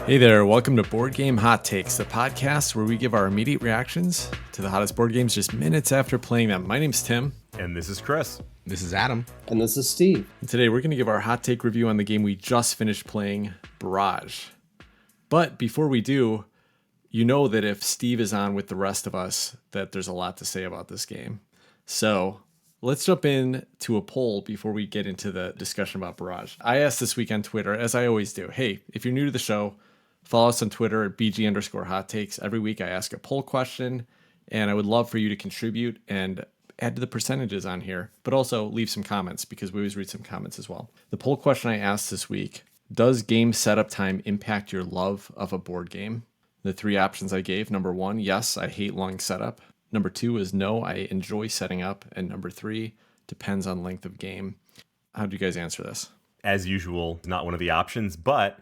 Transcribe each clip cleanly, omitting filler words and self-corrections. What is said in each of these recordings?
Hey there, welcome to Board Game Hot Takes, the podcast where we give our immediate reactions to the hottest board games just minutes after playing them. My name's Tim. And this is Chris. This is Adam. And this is Steve. And today we're going to give our hot take review on the game we just finished playing, Barrage. But before we do, you know that if Steve is on with the rest of us, that there's a lot to say about this game. So let's jump in to a poll before we get into the discussion about Barrage. I asked this week on Twitter, as I always do, hey, if you're new to the show, follow us on Twitter at BG_hot takes. Every week I ask a poll question, and I would love for you to contribute and add to the percentages on here, but also leave some comments because we always read some comments as well. The poll question I asked this week, does game setup time impact your love of a board game? The three options I gave, number one, yes, I hate long setup. Number two is no, I enjoy setting up. And number three, depends on length of game. How do you guys answer this? As usual, not one of the options, but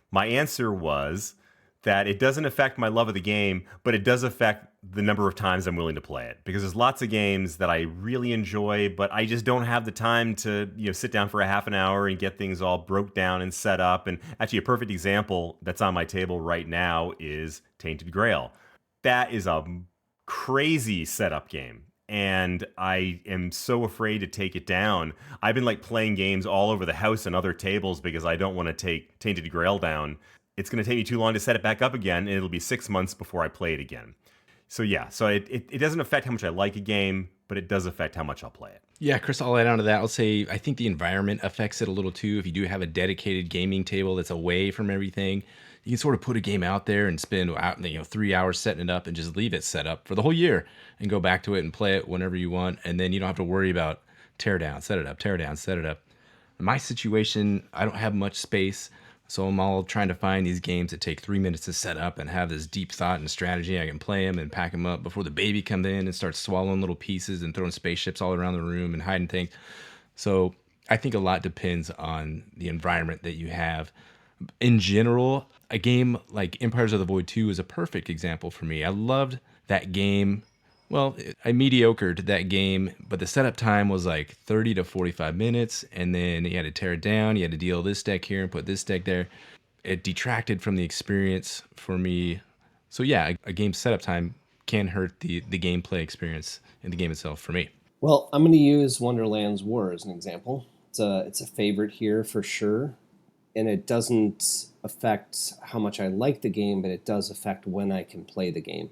my answer was that it doesn't affect my love of the game, but it does affect the number of times I'm willing to play it. Because there's lots of games that I really enjoy, but I just don't have the time to, sit down for a half an hour and get things all broke down and set up. And actually, a perfect example that's on my table right now is Tainted Grail. That is a crazy setup game, and I am so afraid to take it down. I've been playing games all over the house and other tables because I don't want to take Tainted Grail down. It's going to take me too long to set it back up again, and it'll be 6 months before I play it again. So yeah, it doesn't affect how much I like a game, but it does affect how much I'll play it. Yeah, Chris, I'll add on to that. I'll say I think the environment affects it a little too. If you do have a dedicated gaming table that's away from everything, you can sort of put a game out there and spend 3 hours setting it up and just leave it set up for the whole year and go back to it and play it whenever you want. And then you don't have to worry about tear down, set it up, tear down, set it up. In my situation, I don't have much space, so I'm all trying to find these games that take 3 minutes to set up and have this deep thought and strategy. I can play them and pack them up before the baby comes in and starts swallowing little pieces and throwing spaceships all around the room and hiding things. So I think a lot depends on the environment that you have. In general, a game like Empires of the Void 2 is a perfect example for me. I loved that game. Well, I mediocred that game, but the setup time was 30 to 45 minutes, and then you had to tear it down. You had to deal this deck here and put this deck there. It detracted from the experience for me. So yeah, a game setup time can hurt the gameplay experience in the game itself for me. Well, I'm going to use Wonderland's War as an example. It's a favorite here for sure. And it doesn't affect how much I like the game, but it does affect when I can play the game.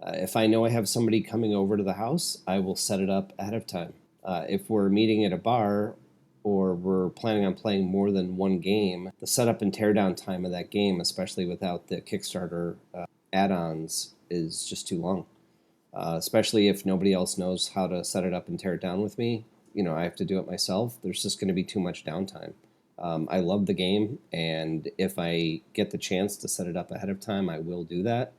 If I know I have somebody coming over to the house, I will set it up ahead of time. If we're meeting at a bar or we're planning on playing more than one game, the setup and teardown time of that game, especially without the Kickstarter add-ons, is just too long. Especially if nobody else knows how to set it up and tear it down with me. I have to do it myself. There's just going to be too much downtime. I love the game, and if I get the chance to set it up ahead of time, I will do that.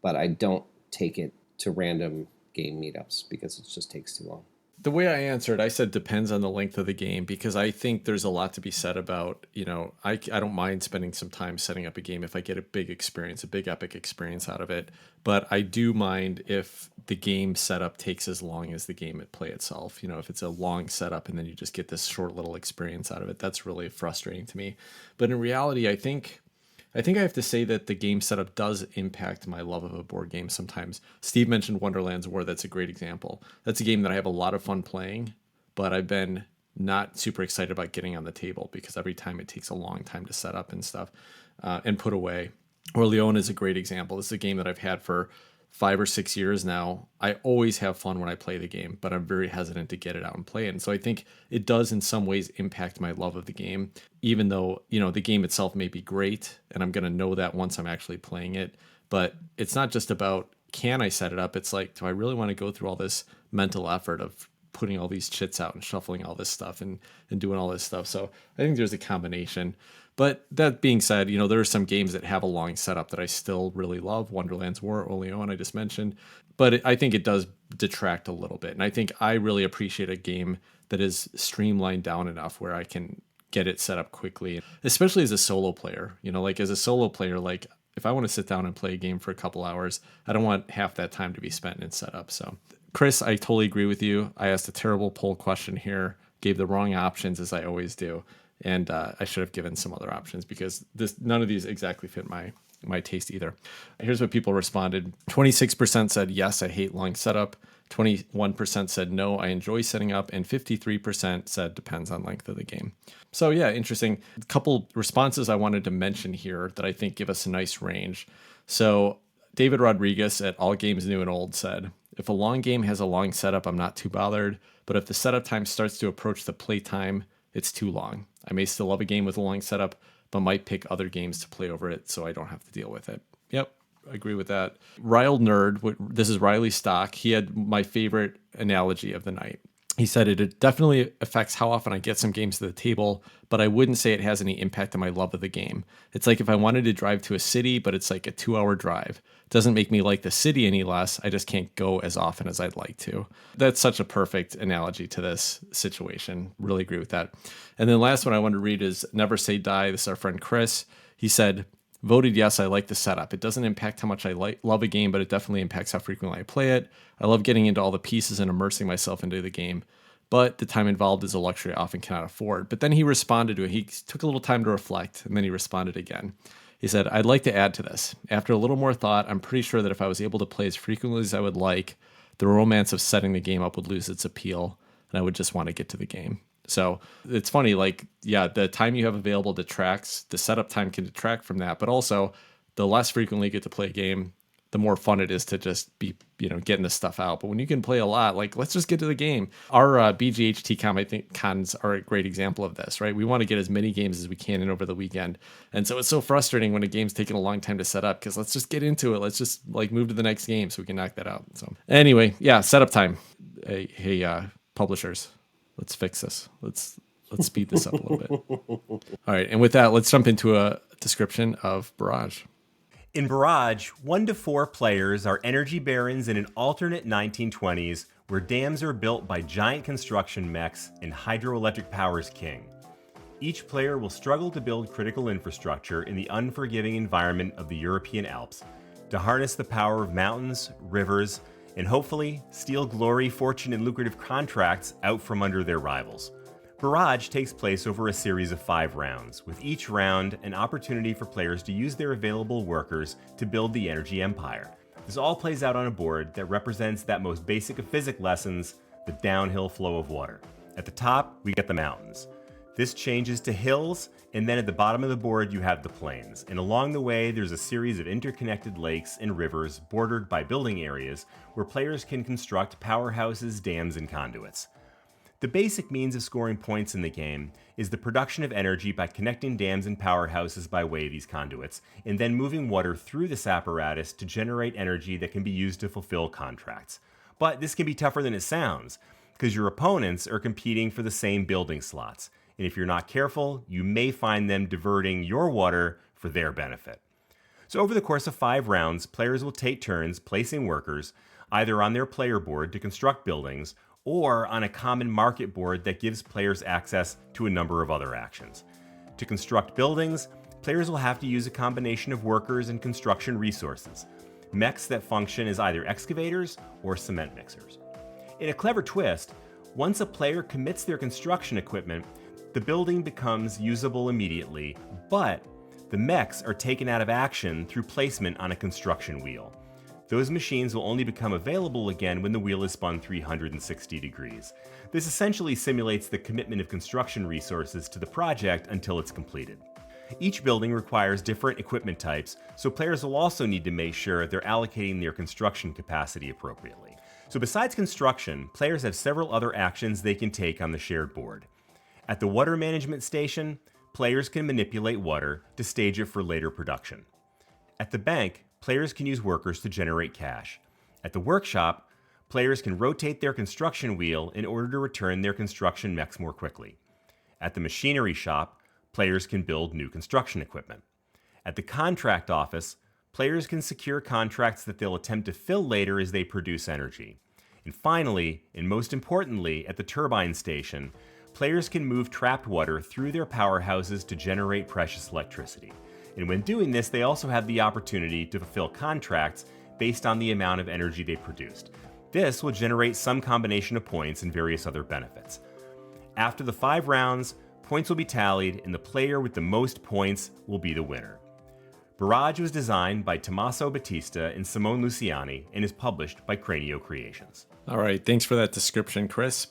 But I don't take it to random game meetups because it just takes too long. The way I answered, I said depends on the length of the game because I think there's a lot to be said about, I don't mind spending some time setting up a game if I get a big experience, a big epic experience out of it. But I do mind if the game setup takes as long as the game play itself. If it's a long setup and then you just get this short little experience out of it, that's really frustrating to me. But in reality, I think I have to say that the game setup does impact my love of a board game sometimes. Steve mentioned Wonderland's War. That's a great example. That's a game that I have a lot of fun playing, but I've been not super excited about getting on the table because every time it takes a long time to set up and stuff and put away. Orleans is a great example. This is a game that I've had for 5 or 6 years now. I always have fun when I play the game, but I'm very hesitant to get it out and play it. And so I think it does in some ways impact my love of the game, even though, the game itself may be great and I'm going to know that once I'm actually playing it. But it's not just about, can I set it up? It's do I really want to go through all this mental effort of putting all these chits out and shuffling all this stuff and doing all this stuff? So I think there's a combination. But that being said, there are some games that have a long setup that I still really love. Wonderland's War, Orleans, I just mentioned. But I think it does detract a little bit. And I think I really appreciate a game that is streamlined down enough where I can get it set up quickly, especially as a solo player. As a solo player, if I want to sit down and play a game for a couple hours, I don't want half that time to be spent in setup. So, Chris, I totally agree with you. I asked a terrible poll question here, gave the wrong options as I always do. And I should have given some other options because none of these exactly fit my taste either. Here's what people responded. 26% said, yes, I hate long setup. 21% said, no, I enjoy setting up. And 53% said, depends on length of the game. So yeah, interesting. A couple responses I wanted to mention here that I think give us a nice range. So David Rodriguez at All Games New and Old said, if a long game has a long setup, I'm not too bothered. But if the setup time starts to approach the play time, it's too long. I may still love a game with a long setup, but might pick other games to play over it so I don't have to deal with it. Yep, I agree with that. Riled Nerd, this is Riley Stock. He had my favorite analogy of the night. He said it definitely affects how often I get some games to the table, but I wouldn't say it has any impact on my love of the game. It's like if I wanted to drive to a city, but it's like a 2-hour drive. It doesn't make me like the city any less. I just can't go as often as I'd like to. That's such a perfect analogy to this situation. Really agree with that. And then the last one I want to read is Never Say Die. This is our friend Chris. He said, voted yes, I like the setup. It doesn't impact how much I love a game, but it definitely impacts how frequently I play it. I love getting into all the pieces and immersing myself into the game, but the time involved is a luxury I often cannot afford. But then he responded to it. He took a little time to reflect, and then he responded again. He said, I'd like to add to this. After a little more thought, I'm pretty sure that if I was able to play as frequently as I would like, the romance of setting the game up would lose its appeal, and I would just want to get to the game. So it's funny, like, yeah, the time you have available detracts, the setup time can detract from that, but also the less frequently you get to play a game, the more fun it is to just be, getting this stuff out. But when you can play a lot, like, let's just get to the game. Our BGHT I think cons are a great example of this, right? We want to get as many games as we can in over the weekend. And so it's so frustrating when a game's taking a long time to set up because let's just get into it. Let's just move to the next game so we can knock that out. So anyway, yeah, setup time. Hey, publishers. Let's fix this. Let's speed this up a little bit. All right. And with that, let's jump into a description of Barrage. In Barrage, 1 to 4 players are energy barons in an alternate 1920s where dams are built by giant construction mechs and hydroelectric power is king. Each player will struggle to build critical infrastructure in the unforgiving environment of the European Alps to harness the power of mountains, rivers, and hopefully steal glory, fortune, and lucrative contracts out from under their rivals. Barrage takes place over a series of 5 rounds, with each round an opportunity for players to use their available workers to build the energy empire. This all plays out on a board that represents that most basic of physics lessons, the downhill flow of water. At the top, we get the mountains. This changes to hills, and then at the bottom of the board you have the plains. And along the way there's a series of interconnected lakes and rivers bordered by building areas where players can construct powerhouses, dams, and conduits. The basic means of scoring points in the game is the production of energy by connecting dams and powerhouses by way of these conduits, and then moving water through this apparatus to generate energy that can be used to fulfill contracts. But this can be tougher than it sounds, because your opponents are competing for the same building slots. And if you're not careful, you may find them diverting your water for their benefit. So over the course of 5 rounds, players will take turns placing workers either on their player board to construct buildings or on a common market board that gives players access to a number of other actions. To construct buildings, players will have to use a combination of workers and construction resources, mechs that function as either excavators or cement mixers. In a clever twist, once a player commits their construction equipment, the building becomes usable immediately, but the mechs are taken out of action through placement on a construction wheel. Those machines will only become available again when the wheel is spun 360 degrees. This essentially simulates the commitment of construction resources to the project until it's completed. Each building requires different equipment types, so players will also need to make sure they're allocating their construction capacity appropriately. So besides construction, players have several other actions they can take on the shared board. At the water management station, players can manipulate water to stage it for later production. At the bank, players can use workers to generate cash. At the workshop, players can rotate their construction wheel in order to return their construction mechs more quickly. At the machinery shop, players can build new construction equipment. At the contract office, players can secure contracts that they'll attempt to fill later as they produce energy. And finally, and most importantly, at the turbine station, players can move trapped water through their powerhouses to generate precious electricity. And when doing this, they also have the opportunity to fulfill contracts based on the amount of energy they produced. This will generate some combination of points and various other benefits. After the 5 rounds, points will be tallied, and the player with the most points will be the winner. Barrage was designed by Tommaso Battista and Simone Luciani and is published by Cranio Creations. All right, thanks for that description, Chris.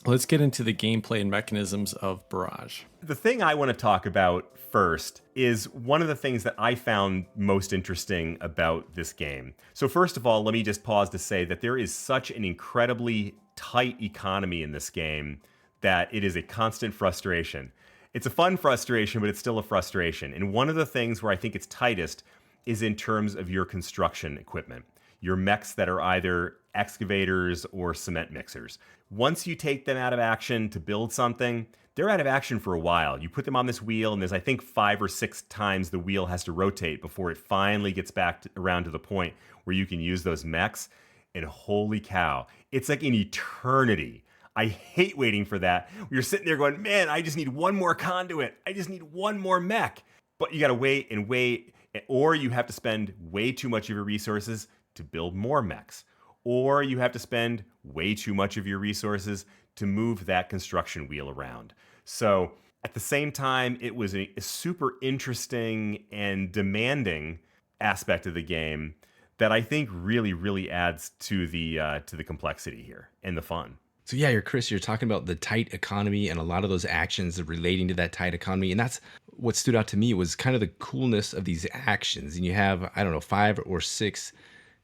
Let's get into the gameplay and mechanisms of Barrage. The thing I want to talk about first is one of the things that I found most interesting about this game. So first of all, let me just pause to say that there is such an incredibly tight economy in this game that it is a constant frustration. It's a fun frustration, but it's still a frustration. And one of the things where I think it's tightest is in terms of your construction equipment, your mechs that are either excavators or cement mixers. Once you take them out of action to build something, they're out of action for a while. You put them on this wheel, and there's, I think, 5 or 6 times the wheel has to rotate before it finally gets back around to the point where you can use those mechs. And holy cow, it's like an eternity. I hate waiting for that. You're sitting there going, man, I just need one more conduit. I just need one more mech. But you got to wait and wait, or you have to spend way too much of your resources to build more mechs. Or you have to spend way too much of your resources to move that construction wheel around. So at the same time, it was a super interesting and demanding aspect of the game that I think really, really adds to the complexity here and the fun. So yeah, Chris, you're talking about the tight economy and a lot of those actions relating to that tight economy. And that's what stood out to me was kind of the coolness of these actions. And you have, 5 or 6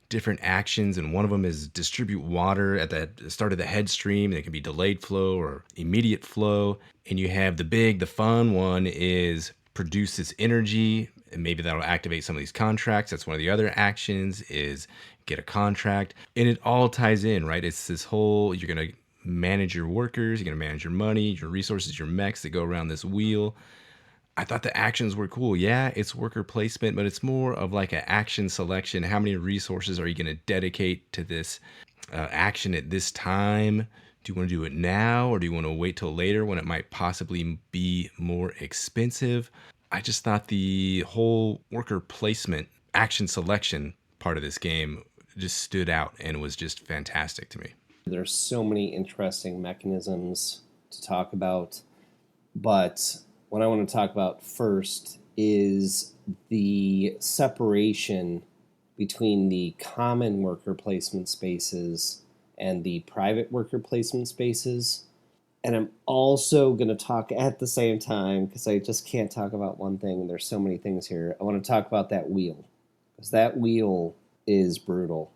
different actions. And one of them is distribute water at the start of the head stream. And it can be delayed flow or immediate flow. And you have the fun one is produce this energy. And maybe that'll activate some of these contracts. That's one of the other actions is get a contract. And it all ties in, right? It's this whole, you're going to manage your workers, you're going to manage your money, your resources, your mechs that go around this wheel. I thought the actions were cool. Yeah, it's worker placement, but it's more of like an action selection. How many resources are you going to dedicate to this action at this time? Do you want to do it now, or do you want to wait till later when it might possibly be more expensive? I just thought the whole worker placement action selection part of this game just stood out and was just fantastic to me. There's so many interesting mechanisms to talk about, but what I want to talk about first is the separation between the common worker placement spaces and the private worker placement spaces. And I'm also going to talk at the same time, because I just can't talk about one thing. There's so many things here. I want to talk about that wheel, because that wheel is brutal.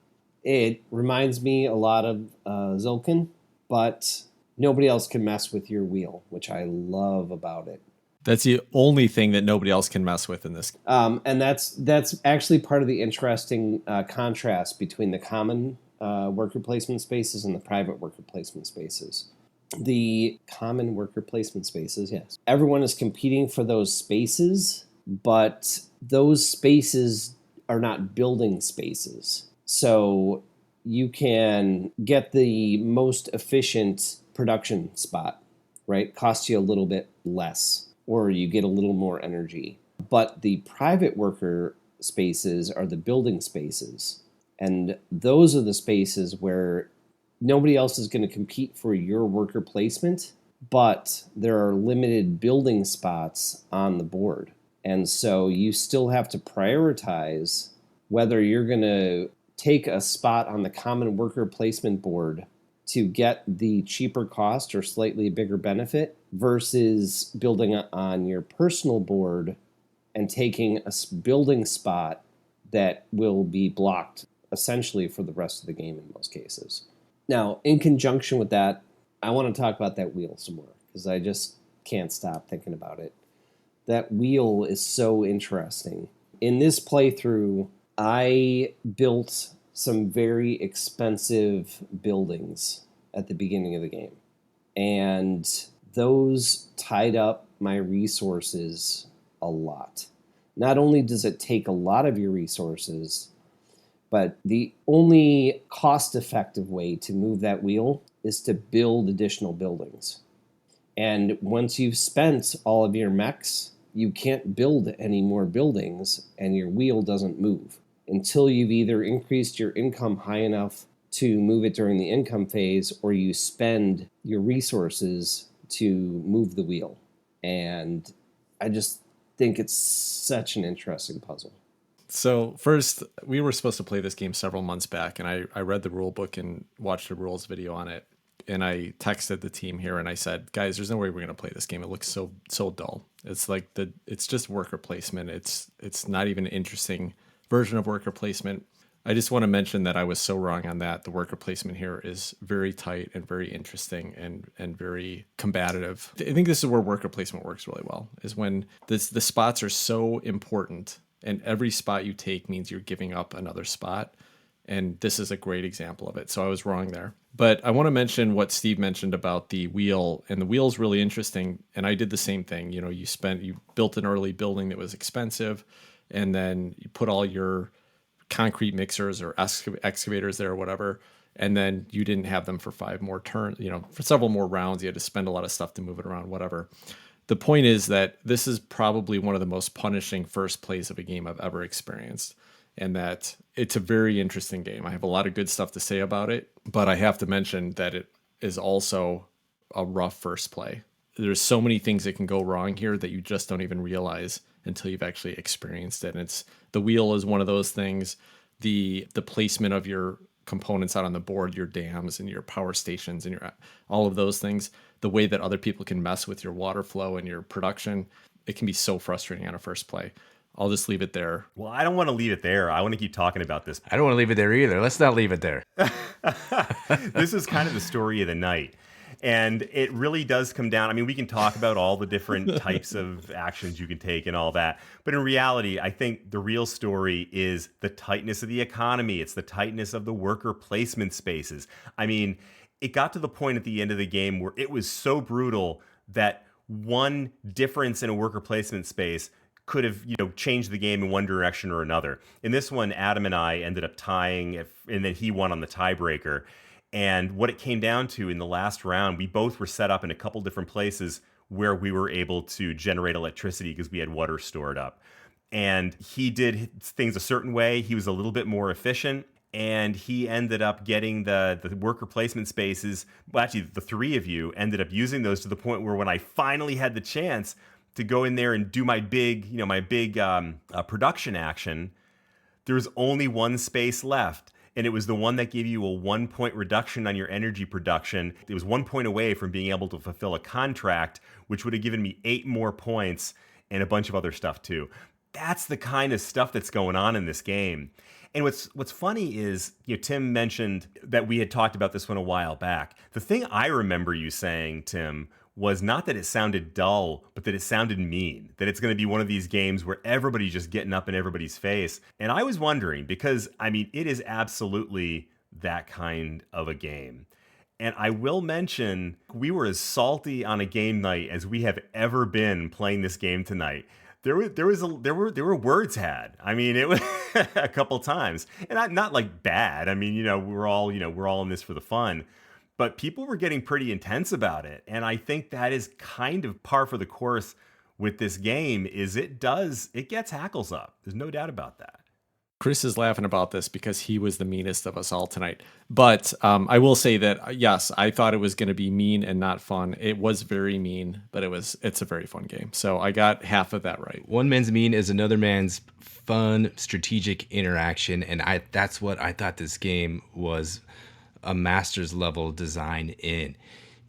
It reminds me a lot of Zilkin, but nobody else can mess with your wheel, which I love about it. That's the only thing that nobody else can mess with in this. And that's actually part of the interesting contrast between the common worker placement spaces and the private worker placement spaces. The common worker placement spaces, yes. Everyone is competing for those spaces, but those spaces are not building spaces. So you can get the most efficient production spot, right? Costs you a little bit less, or you get a little more energy. But the private worker spaces are the building spaces. And those are the spaces where nobody else is going to compete for your worker placement, but there are limited building spots on the board. And so you still have to prioritize whether you're going to take a spot on the common worker placement board to get the cheaper cost or slightly bigger benefit versus building on your personal board and taking a building spot that will be blocked essentially for the rest of the game in most cases. Now, in conjunction with that, I want to talk about that wheel some more, because I just can't stop thinking about it. That wheel is so interesting. In this playthrough, I built some very expensive buildings at the beginning of the game. And those tied up my resources a lot. Not only does it take a lot of your resources, but the only cost-effective way to move that wheel is to build additional buildings. And once you've spent all of your mechs, you can't build any more buildings, and your wheel doesn't move until you've either increased your income high enough to move it during the income phase, or you spend your resources to move the wheel. And I just think it's such an interesting puzzle. So first, we were supposed to play this game several months back, and I read the rule book and watched a rules video on it. And I texted the team here and I said, guys, there's no way we're going to play this game. It looks so dull. It's like it's just worker placement. It's not even an interesting version of worker placement. I just want to mention that I was so wrong on that. The worker placement here is very tight and very interesting and very combative. I think this is where worker placement works really well, is when the spots are so important and every spot you take means you're giving up another spot. And this is a great example of it. So I was wrong there. But I want to mention what Steve mentioned about the wheel, and the wheel is really interesting. And I did the same thing. You know, you built an early building that was expensive, and then you put all your concrete mixers or excavators there or whatever, and then you didn't have them for 5 more turns. You know, for several more rounds, you had to spend a lot of stuff to move it around, whatever. The point is that this is probably one of the most punishing first plays of a game I've ever experienced, and that it's a very interesting game. I have a lot of good stuff to say about it, but I have to mention that it is also a rough first play. There's so many things that can go wrong here that you just don't even realize until you've actually experienced it. And the wheel is one of those things. The placement of your components out on the board, your dams and your power stations and all of those things, the way that other people can mess with your water flow and your production, it can be so frustrating on a first play. I'll just leave it there. Well, I don't want to leave it there. I want to keep talking about this. I don't want to leave it there either. Let's not leave it there. This is kind of the story of the night. And it really does come down. I mean, we can talk about all the different types of actions you can take and all that. But in reality, I think the real story is the tightness of the economy. It's the tightness of the worker placement spaces. I mean, it got to the point at the end of the game where it was so brutal that one difference in a worker placement space could have, changed the game in one direction or another. In this one, Adam and I ended up tying, and then he won on the tiebreaker. And what it came down to in the last round, we both were set up in a couple different places where we were able to generate electricity because we had water stored up. And he did things a certain way. He was a little bit more efficient. And he ended up getting the worker placement spaces. Well, actually, the three of you ended up using those to the point where when I finally had the chance to go in there and do my big production action, there was only one space left. And it was the one that gave you a 1 point reduction on your energy production. It was 1 point away from being able to fulfill a contract, which would have given me 8 more points and a bunch of other stuff too. That's the kind of stuff that's going on in this game. And what's funny is, Tim mentioned that we had talked about this one a while back. The thing I remember you saying, Tim, was not that it sounded dull, but that it sounded mean, that it's going to be one of these games where everybody's just getting up in everybody's face. And I was wondering, because, it is absolutely that kind of a game. And I will mention, we were as salty on a game night as we have ever been playing this game tonight. There were words had. It was a couple times, and not like bad. We're all in this for the fun. But people were getting pretty intense about it. And I think that is kind of par for the course with this game, is it gets hackles up. There's no doubt about that. Chris is laughing about this because he was the meanest of us all tonight. But I will say that, yes, I thought it was going to be mean and not fun. It was very mean, but it's a very fun game. So I got half of that right. One man's mean is another man's fun, strategic interaction. And that's what I thought this game was a master's level design in.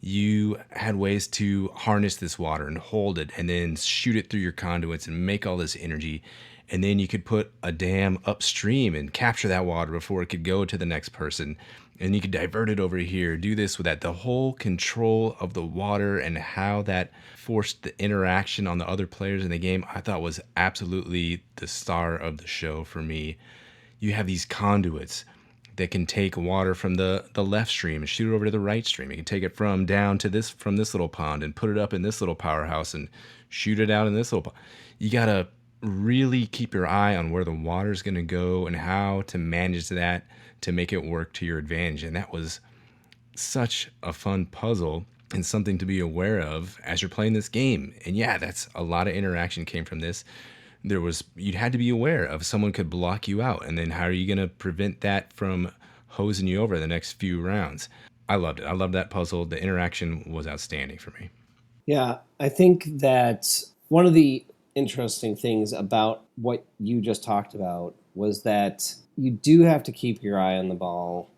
You had ways to harness this water and hold it and then shoot it through your conduits and make all this energy. And then you could put a dam upstream and capture that water before it could go to the next person. And you could divert it over here, do this with that. The whole control of the water and how that forced the interaction on the other players in the game, I thought was absolutely the star of the show for me. You have these conduits that can take water from the left stream and shoot it over to the right stream. You can take it from this little pond and put it up in this little powerhouse and shoot it out in this little pond. You got to really keep your eye on where the water's going to go and how to manage that to make it work to your advantage. And that was such a fun puzzle and something to be aware of as you're playing this game. And yeah, that's a lot of interaction came from this. You'd had to be aware of someone could block you out, and then how are you going to prevent that from hosing you over the next few rounds? I loved it. I loved that puzzle. The interaction was outstanding for me. Yeah, I think that one of the interesting things about what you just talked about was that you do have to keep your eye on the ball,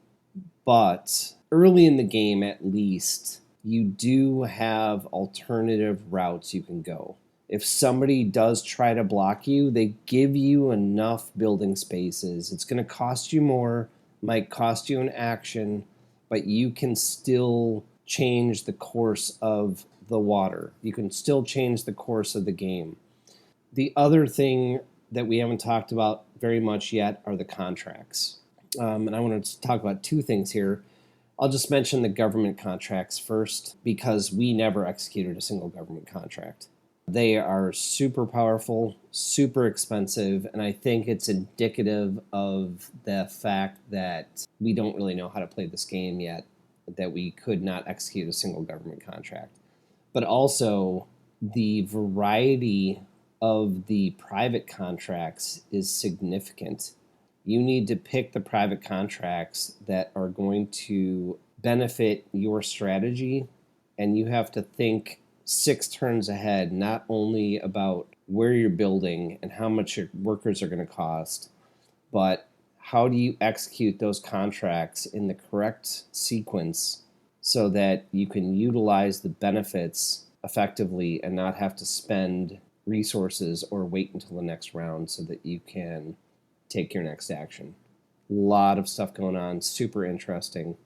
but early in the game at least, you do have alternative routes you can go. If somebody does try to block you, they give you enough building spaces. It's going to cost you more, might cost you an action, but you can still change the course of the water. You can still change the course of the game. The other thing that we haven't talked about very much yet are the contracts. And I want to talk about two things here. I'll just mention the government contracts first because we never executed a single government contract. They are super powerful, super expensive, and I think it's indicative of the fact that we don't really know how to play this game yet, that we could not execute a single government contract. But also, the variety of the private contracts is significant. You need to pick the private contracts that are going to benefit your strategy, and you have to think 6 turns ahead, not only about where you're building and how much your workers are going to cost, but how do you execute those contracts in the correct sequence so that you can utilize the benefits effectively and not have to spend resources or wait until the next round so that you can take your next action. A lot of stuff going on, super interesting.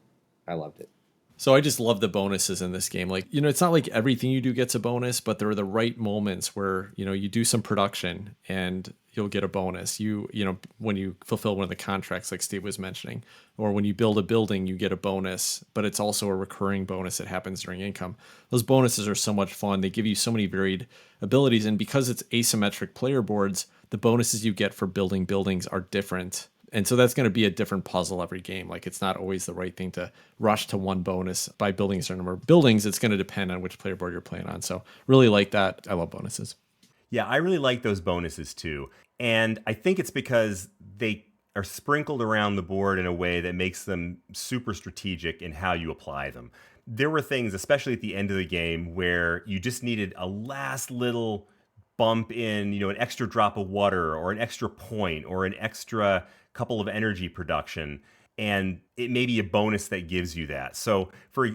I loved it. So I just love the bonuses in this game. Like, it's not like everything you do gets a bonus, but there are the right moments where, you do some production and you'll get a bonus. When you fulfill one of the contracts, like Steve was mentioning, or when you build a building, you get a bonus, but it's also a recurring bonus that happens during income. Those bonuses are so much fun. They give you so many varied abilities. And because it's asymmetric player boards, the bonuses you get for building buildings are different. And so that's going to be a different puzzle every game. Like, it's not always the right thing to rush to one bonus by building a certain number of buildings. It's going to depend on which player board you're playing on. So really like that. I love bonuses. Yeah, I really like those bonuses too. And I think it's because they are sprinkled around the board in a way that makes them super strategic in how you apply them. There were things, especially at the end of the game, where you just needed a last little bump in, an extra drop of water or an extra point or an extra couple of energy production, and it may be a bonus that gives you that. So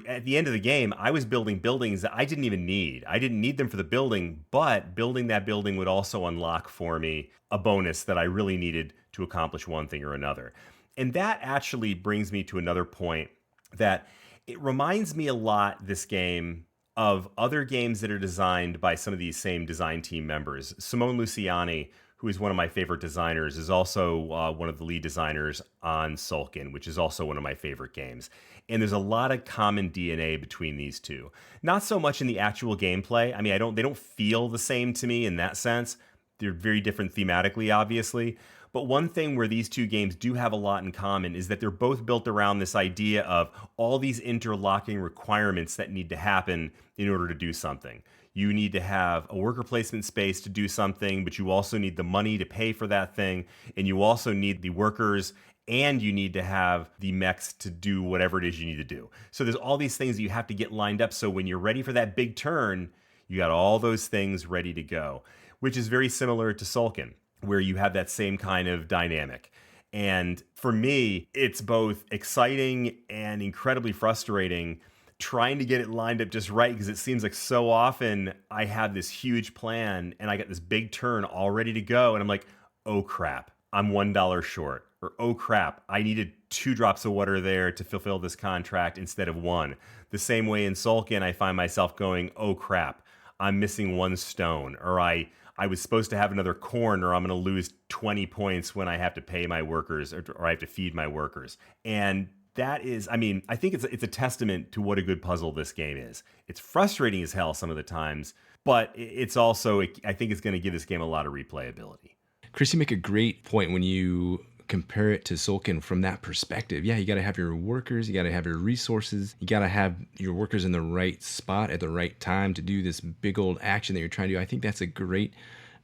at the end of the game, I was building buildings that I didn't even need. I didn't need them for the building, but building that building would also unlock for me a bonus that I really needed to accomplish one thing or another. And that actually brings me to another point, that it reminds me a lot, this game, of other games that are designed by some of these same design team members. Simone Luciani, who is one of my favorite designers, is also one of the lead designers on Sulkin, which is also one of my favorite games. And there's a lot of common DNA between these two. Not so much in the actual gameplay. I mean, they don't feel the same to me in that sense. They're very different thematically, obviously. But one thing where these two games do have a lot in common is that they're both built around this idea of all these interlocking requirements that need to happen in order to do something. You need to have a worker placement space to do something, but you also need the money to pay for that thing. And you also need the workers, and you need to have the mechs to do whatever it is you need to do. So there's all these things that you have to get lined up. So when you're ready for that big turn, you got all those things ready to go, which is very similar to Sulkin, where you have that same kind of dynamic. And for me, it's both exciting and incredibly frustrating trying to get it lined up just right, because it seems like so often I have this huge plan and I got this big turn all ready to go, and I'm like, oh crap, I'm $1 short. Or oh crap, I needed 2 drops of water there to fulfill this contract instead of 1. The same way in Sulkin, I find myself going, oh crap, I'm missing 1 stone, or I was supposed to have another corn, or I'm going to lose 20 points when I have to pay my workers, or I have to feed my workers. And that is, I think it's a testament to what a good puzzle this game is. It's frustrating as hell some of the times, but it's also, I think it's going to give this game a lot of replayability. Chris, you make a great point when you compare it to Sulkin from that perspective. Yeah, you got to have your workers, you got to have your resources, you got to have your workers in the right spot at the right time to do this big old action that you're trying to do. I think that's a great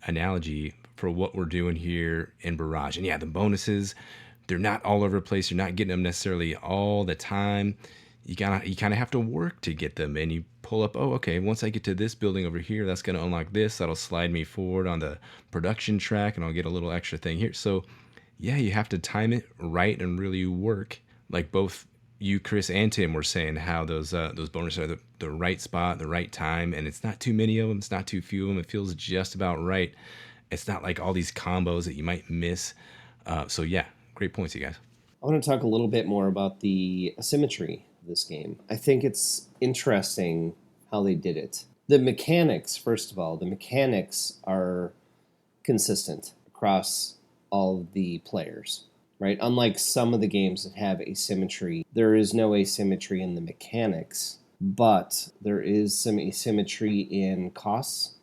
analogy for what we're doing here in Barrage. And yeah, the bonuses, they're not all over the place. You're not getting them necessarily all the time. you kind of have to work to get them, and you pull up, oh, okay, once I get to this building over here, that's going to unlock this, that'll slide me forward on the production track, and I'll get a little extra thing here. So yeah, you have to time it right and really work, like both you, Chris, and Tim were saying, how those bonuses are the right spot, the right time, and it's not too many of them, it's not too few of them, it feels just about right. It's not like all these combos that you might miss. So yeah, great points, you guys. I want to talk a little bit more about the asymmetry of this game. I think it's interesting how they did it. The mechanics, first of all, the mechanics are consistent across all of the players, right? Unlike some of the games that have asymmetry, there is no asymmetry in the mechanics, but there is some asymmetry in costs,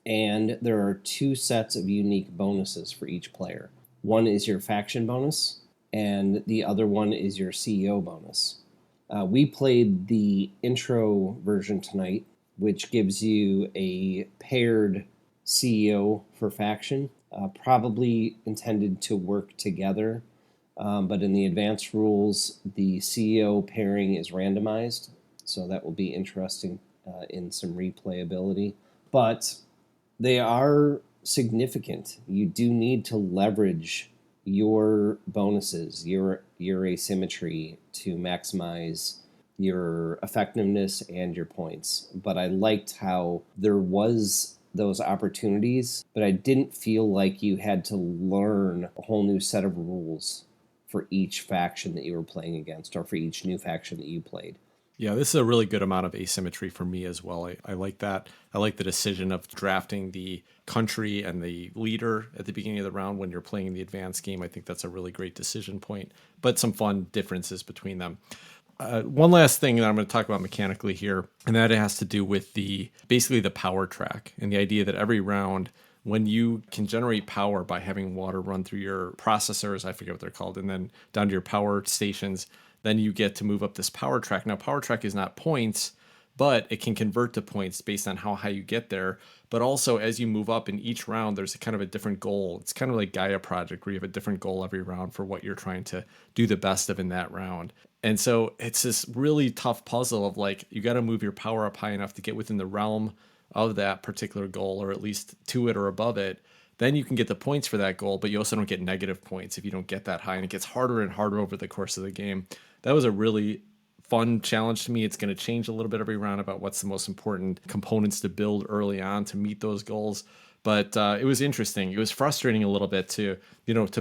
and there are two sets of unique bonuses for each player. One is your faction bonus, and the other one is your CEO bonus. We played the intro version tonight, which gives you a paired CEO for faction, probably intended to work together. But in the advanced rules, the CEO pairing is randomized, so that will be interesting in some replayability. But they are significant. You do need to leverage your bonuses, your asymmetry to maximize your effectiveness and your points. But I liked how there was those opportunities, but I didn't feel like you had to learn a whole new set of rules for each faction that you were playing against, or for each new faction that you played. Yeah, this is a really good amount of asymmetry for me as well. I like that. I like the decision of drafting the country and the leader at the beginning of the round when you're playing the advanced game. I think that's a really great decision point, but some fun differences between them. One last thing that I'm going to talk about mechanically here, and that has to do with basically the power track and the idea that every round, when you can generate power by having water run through your processors, I forget what they're called, and then down to your power stations, then you get to move up this power track. Now, power track is not points, but it can convert to points based on how high you get there. But also, as you move up in each round, there's a kind of a different goal. It's kind of like Gaia Project, where you have a different goal every round for what you're trying to do the best of in that round. And so it's this really tough puzzle of like, you got to move your power up high enough to get within the realm of that particular goal, or at least to it or above it. Then you can get the points for that goal, but you also don't get negative points if you don't get that high. And it gets harder and harder over the course of the game. That was a really fun challenge to me. It's going to change a little bit every round about what's the most important components to build early on to meet those goals. But it was interesting. It was frustrating a little bit to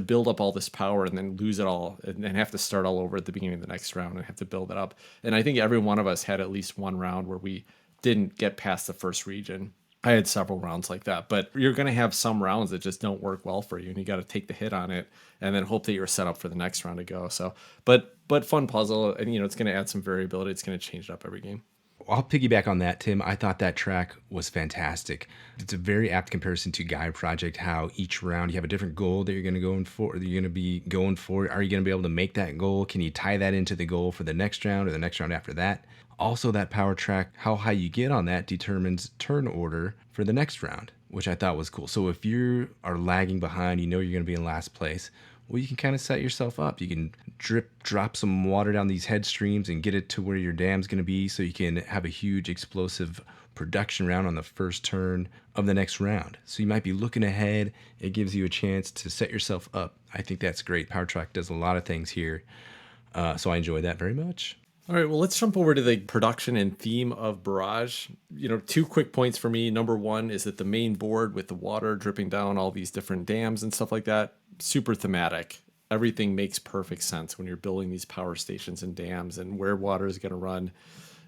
build up all this power and then lose it all and have to start all over at the beginning of the next round and have to build it up. And I think every one of us had at least one round where we didn't get past the first region. I had several rounds like that, but you're going to have some rounds that just don't work well for you, and you got to take the hit on it and then hope that you're set up for the next round to go. So, but fun puzzle, and it's going to add some variability. It's going to change it up every game. I'll piggyback on that, Tim. I thought that track was fantastic. It's a very apt comparison to Gaia Project, how each round you have a different goal that you're going to go in for. You're going to be going for. Are you going to be able to make that goal? Can you tie that into the goal for the next round or the next round after that? Also, that power track, how high you get on that determines turn order for the next round, which I thought was cool. So if you are lagging behind, you're going to be in last place, well, you can kind of set yourself up. You can drop some water down these head streams and get it to where your dam's going to be, so you can have a huge explosive production round on the first turn of the next round. So you might be looking ahead. It gives you a chance to set yourself up. I think that's great. Power track does a lot of things here. So I enjoy that very much. All right, well, let's jump over to the production and theme of Barrage. Two quick points for me. Number one is that the main board with the water dripping down all these different dams and stuff like that, super thematic. Everything makes perfect sense when you're building these power stations and dams and where water is going to run.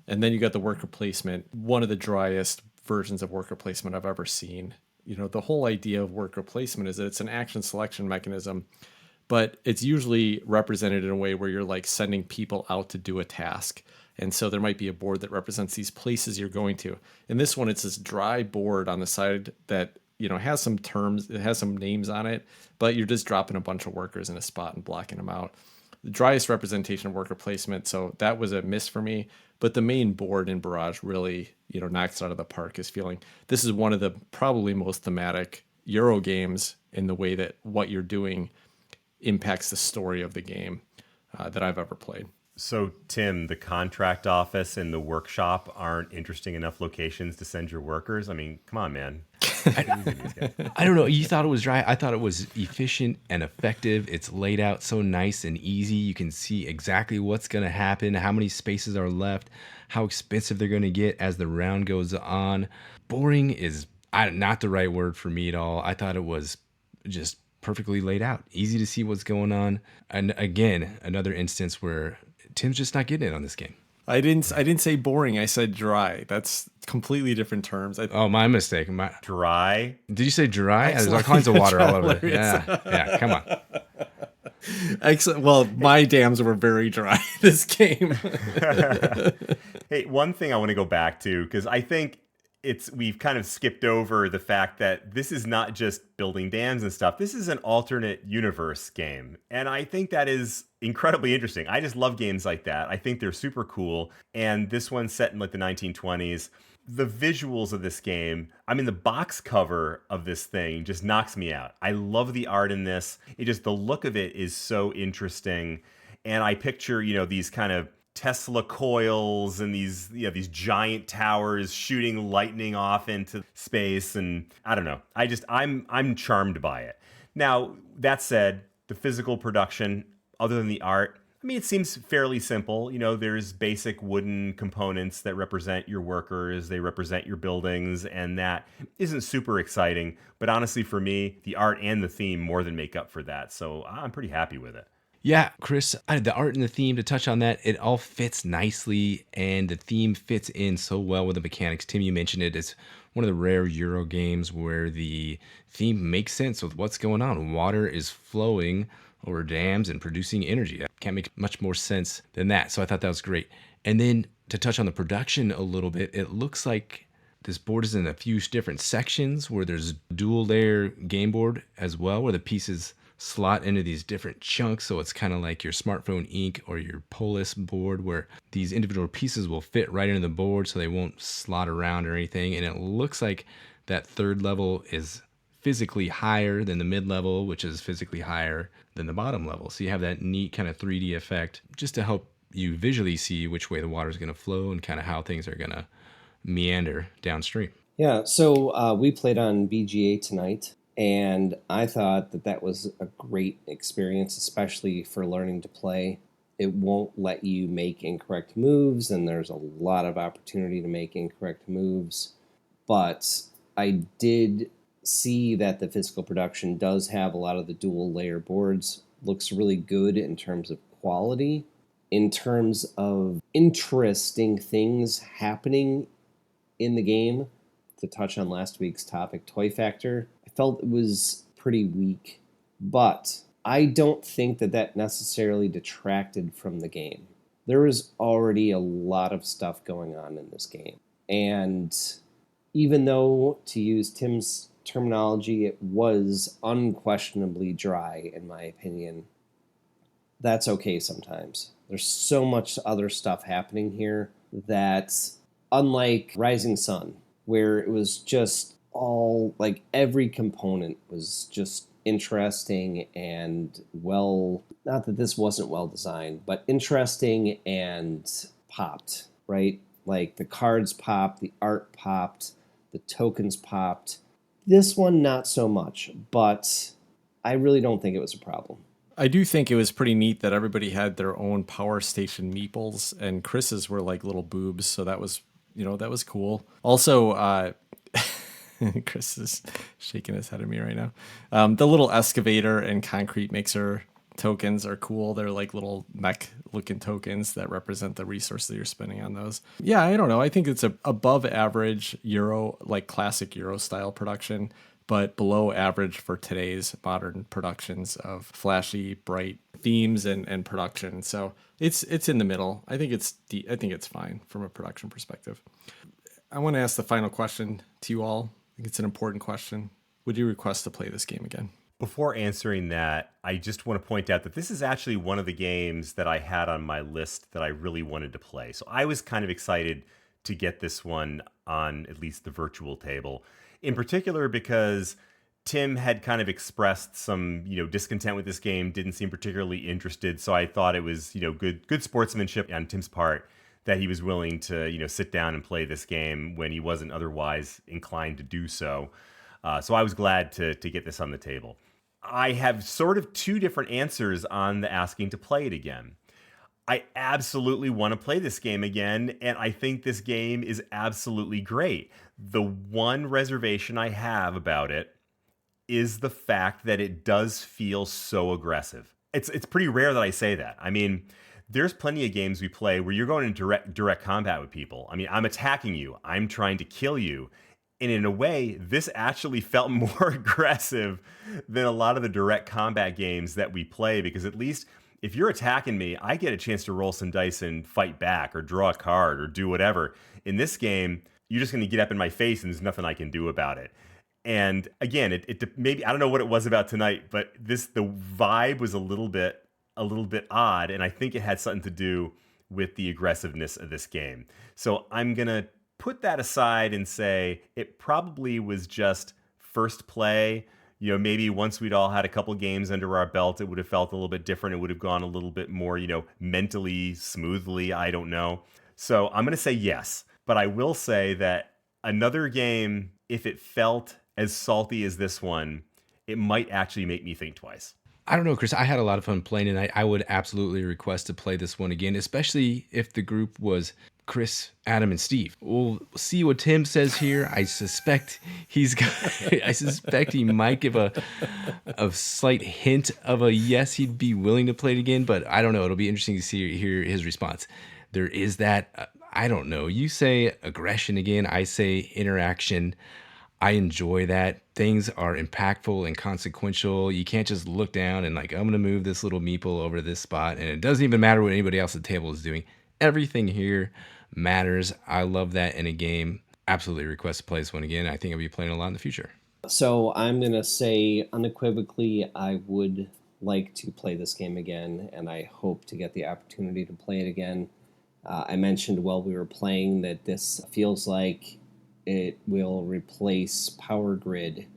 And then you got the worker placement, one of the driest versions of worker placement I've ever seen. The whole idea of worker placement is that it's an action selection mechanism, but it's usually represented in a way where you're like sending people out to do a task. And so there might be a board that represents these places you're going to. In this one, it's this dry board on the side that, has some terms, it has some names on it, but you're just dropping a bunch of workers in a spot and blocking them out. The driest representation of worker placement, so that was a miss for me. But the main board in Barrage really, knocks it out of the park, is feeling this is one of the probably most thematic Euro games in the way that what you're doing impacts the story of the game that I've ever played. So, Tim, the contract office and the workshop aren't interesting enough locations to send your workers? I mean, come on, man. Take it easy on these guys. I don't know. You thought it was dry. I thought it was efficient and effective. It's laid out so nice and easy. You can see exactly what's going to happen, how many spaces are left, how expensive they're going to get as the round goes on. Boring is not the right word for me at all. I thought it was just perfectly laid out, easy to see what's going on. And again, another instance where Tim's just not getting it on this game. I didn't say boring. I said dry. That's completely different terms. Oh, my mistake. Dry. Did you say dry? There's all Excellent. kinds of water all over there. Hilarious. Yeah, come on. Excellent. Well, my dams were very dry this game. Hey, one thing I want to go back to, because I think we've kind of skipped over the fact that this is not just building dams and stuff. This is an alternate universe game. And I think that is incredibly interesting. I just love games like that. I think they're super cool. And this one's set in like the 1920s. The visuals of this game, I mean, the box cover of this thing just knocks me out. I love the art in this. The look of it is so interesting. And I picture, these kind of Tesla coils and these giant towers shooting lightning off into space. And I don't know. I'm charmed by it. Now, that said, the physical production, other than the art, I mean, it seems fairly simple. There's basic wooden components that represent your workers. They represent your buildings, and that isn't super exciting. But honestly, for me, the art and the theme more than make up for that. So I'm pretty happy with it. Yeah, Chris, the art and the theme, to touch on that, it all fits nicely, and the theme fits in so well with the mechanics. Tim, you mentioned it. It's one of the rare Euro games where the theme makes sense with what's going on. Water is flowing over dams and producing energy. That can't make much more sense than that. So I thought that was great. And then to touch on the production a little bit, it looks like this board is in a few different sections where there's dual layer game board as well, where the pieces slot into these different chunks. So it's kind of like your smartphone ink or your Polis board, where these individual pieces will fit right into the board so they won't slot around or anything. And it looks like that third level is physically higher than the mid-level, which is physically higher than the bottom level. So you have that neat kind of 3D effect just to help you visually see which way the water is going to flow and kind of how things are going to meander downstream. Yeah, so we played on BGA tonight, and I thought that was a great experience, especially for learning to play. It won't let you make incorrect moves, and there's a lot of opportunity to make incorrect moves. But I did see that the physical production does have a lot of the dual layer boards. Looks really good in terms of quality. In terms of interesting things happening in the game, to touch on last week's topic, Toy Factor, I felt it was pretty weak, but I don't think that necessarily detracted from the game. There was already a lot of stuff going on in this game, and even though, to use Tim's terminology, it was unquestionably dry, in my opinion, that's okay sometimes. There's so much other stuff happening here that, unlike Rising Sun, where it was just all, like, every component was just interesting and not that this wasn't well designed, but interesting and popped, right? Like, the cards popped, the art popped, the tokens popped. This one, not so much, but I really don't think it was a problem. I do think it was pretty neat that everybody had their own power station meeples, and Chris's were like little boobs, so that was cool. Also, Chris is shaking his head at me right now. The little excavator and concrete mixer tokens are cool. They're like little mech looking tokens that represent the resource that you're spending on those. Yeah, I don't know. I think it's a above average Euro, like classic Euro style production, but below average for today's modern productions of flashy, bright themes and production. So it's in the middle. I think it's fine from a production perspective. I want to ask the final question to you all. I think it's an important question. Would you request to play this game again? Before answering that, I just want to point out that this is actually one of the games that I had on my list that I really wanted to play. So I was kind of excited to get this one on at least the virtual table. In particular because Tim had kind of expressed some, discontent with this game, didn't seem particularly interested. So I thought it was, good sportsmanship on Tim's part that he was willing to, sit down and play this game when he wasn't otherwise inclined to do so. So I was glad to get this on the table. I have sort of two different answers on the asking to play it again. I absolutely want to play this game again, and I think this game is absolutely great. The one reservation I have about it is the fact that it does feel so aggressive. It's pretty rare that I say that. I mean, there's plenty of games we play where you're going in direct combat with people. I mean, I'm attacking you. I'm trying to kill you. And in a way, this actually felt more aggressive than a lot of the direct combat games that we play, because at least if you're attacking me, I get a chance to roll some dice and fight back or draw a card or do whatever. In this game, you're just going to get up in my face and there's nothing I can do about it. And again, it maybe, I don't know what it was about tonight, but the vibe was a little bit odd, and I think it had something to do with the aggressiveness of this game. So I'm going to put that aside and say it probably was just first play. Maybe once we'd all had a couple games under our belt, it would have felt a little bit different. It would have gone a little bit more, mentally smoothly. I don't know. So I'm going to say yes. But I will say that another game, if it felt as salty as this one, it might actually make me think twice. I don't know, Chris. I had a lot of fun playing tonight. I would absolutely request to play this one again, especially if the group was Chris, Adam, and Steve. We'll see what Tim says here. I suspect I suspect he might give a slight hint of a yes, he'd be willing to play it again, but I don't know. It'll be interesting to hear his response. There is that, I don't know. You say aggression again. I say interaction. I enjoy that. Things are impactful and consequential. You can't just look down and I'm going to move this little meeple over this spot, and it doesn't even matter what anybody else at the table is doing. Everything here matters. I love that in a game. Absolutely request to play this one again. I think I'll be playing a lot in the future. So I'm going to say unequivocally, I would like to play this game again, and I hope to get the opportunity to play it again. I mentioned while we were playing that this feels like it will replace Power Grid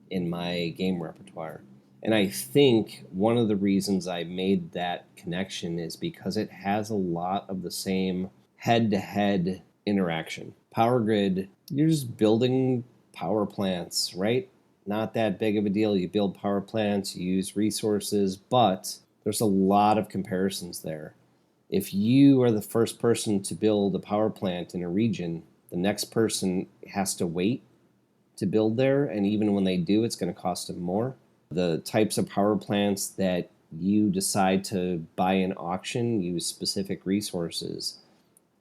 in my game repertoire. And I think one of the reasons I made that connection is because it has a lot of the same head-to-head interaction. Power Grid, you're just building power plants, right? Not that big of a deal. You build power plants, you use resources, but there's a lot of comparisons there. If you are the first person to build a power plant in a region, the next person has to wait to build there, and even when they do, it's going to cost them more. The types of power plants that you decide to buy in auction use specific resources.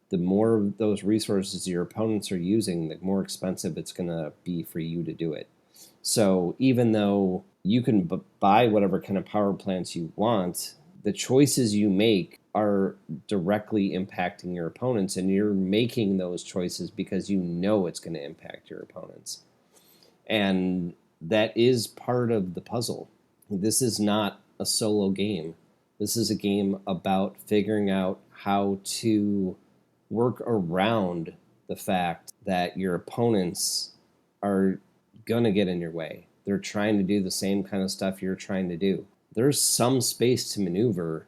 The more of those resources your opponents are using, the more expensive it's going to be for you to do it. So even though you can buy whatever kind of power plants you want, the choices you make are directly impacting your opponents, and you're making those choices because you know it's going to impact your opponents. And that is part of the puzzle. This is not a solo game. This is a game about figuring out how to work around the fact that your opponents are going to get in your way. They're trying to do the same kind of stuff you're trying to do. There's some space to maneuver,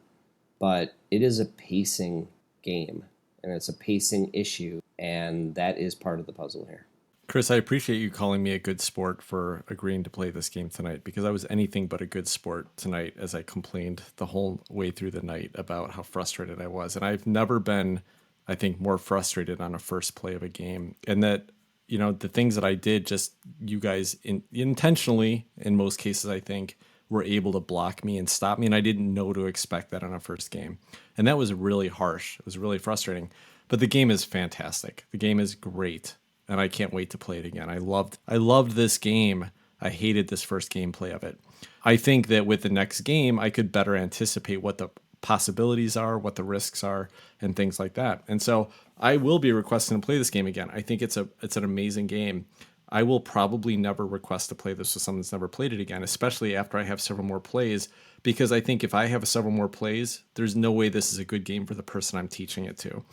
but it is a pacing game, and it's a pacing issue, and that is part of the puzzle here. Chris, I appreciate you calling me a good sport for agreeing to play this game tonight, because I was anything but a good sport tonight as I complained the whole way through the night about how frustrated I was. And I've never been, I think, more frustrated on a first play of a game. And that, the things that I did, just you guys intentionally, in most cases, I think, were able to block me and stop me. And I didn't know to expect that on a first game. And that was really harsh. It was really frustrating. But the game is fantastic. The game is great. And I can't wait to play it again. I loved this game. I hated this first gameplay of it. I think that with the next game, I could better anticipate what the possibilities are, what the risks are, and things like that. And so I will be requesting to play this game again. I think it's an amazing game. I will probably never request to play this with someone that's never played it again, especially after I have several more plays, because I think if I have several more plays, there's no way this is a good game for the person I'm teaching it to.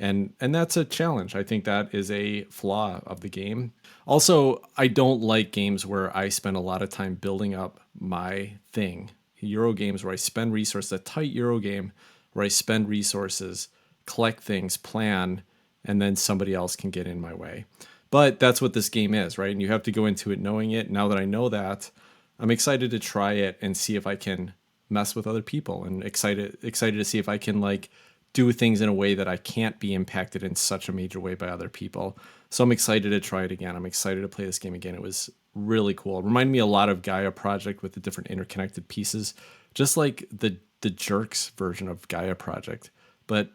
And that's a challenge. I think that is a flaw of the game. Also, I don't like games where I spend a lot of time building up my thing. Euro games where I spend resources, a tight Euro game where I spend resources, collect things, plan, and then somebody else can get in my way. But that's what this game is, right? And you have to go into it knowing it. Now that I know that, I'm excited to try it and see if I can mess with other people, and excited to see if I can like do things in a way that I can't be impacted in such a major way by other people. So I'm excited to try it again. I'm excited to play this game again. It was really cool. It reminded me a lot of Gaia Project with the different interconnected pieces, just like the Jerks version of Gaia Project. But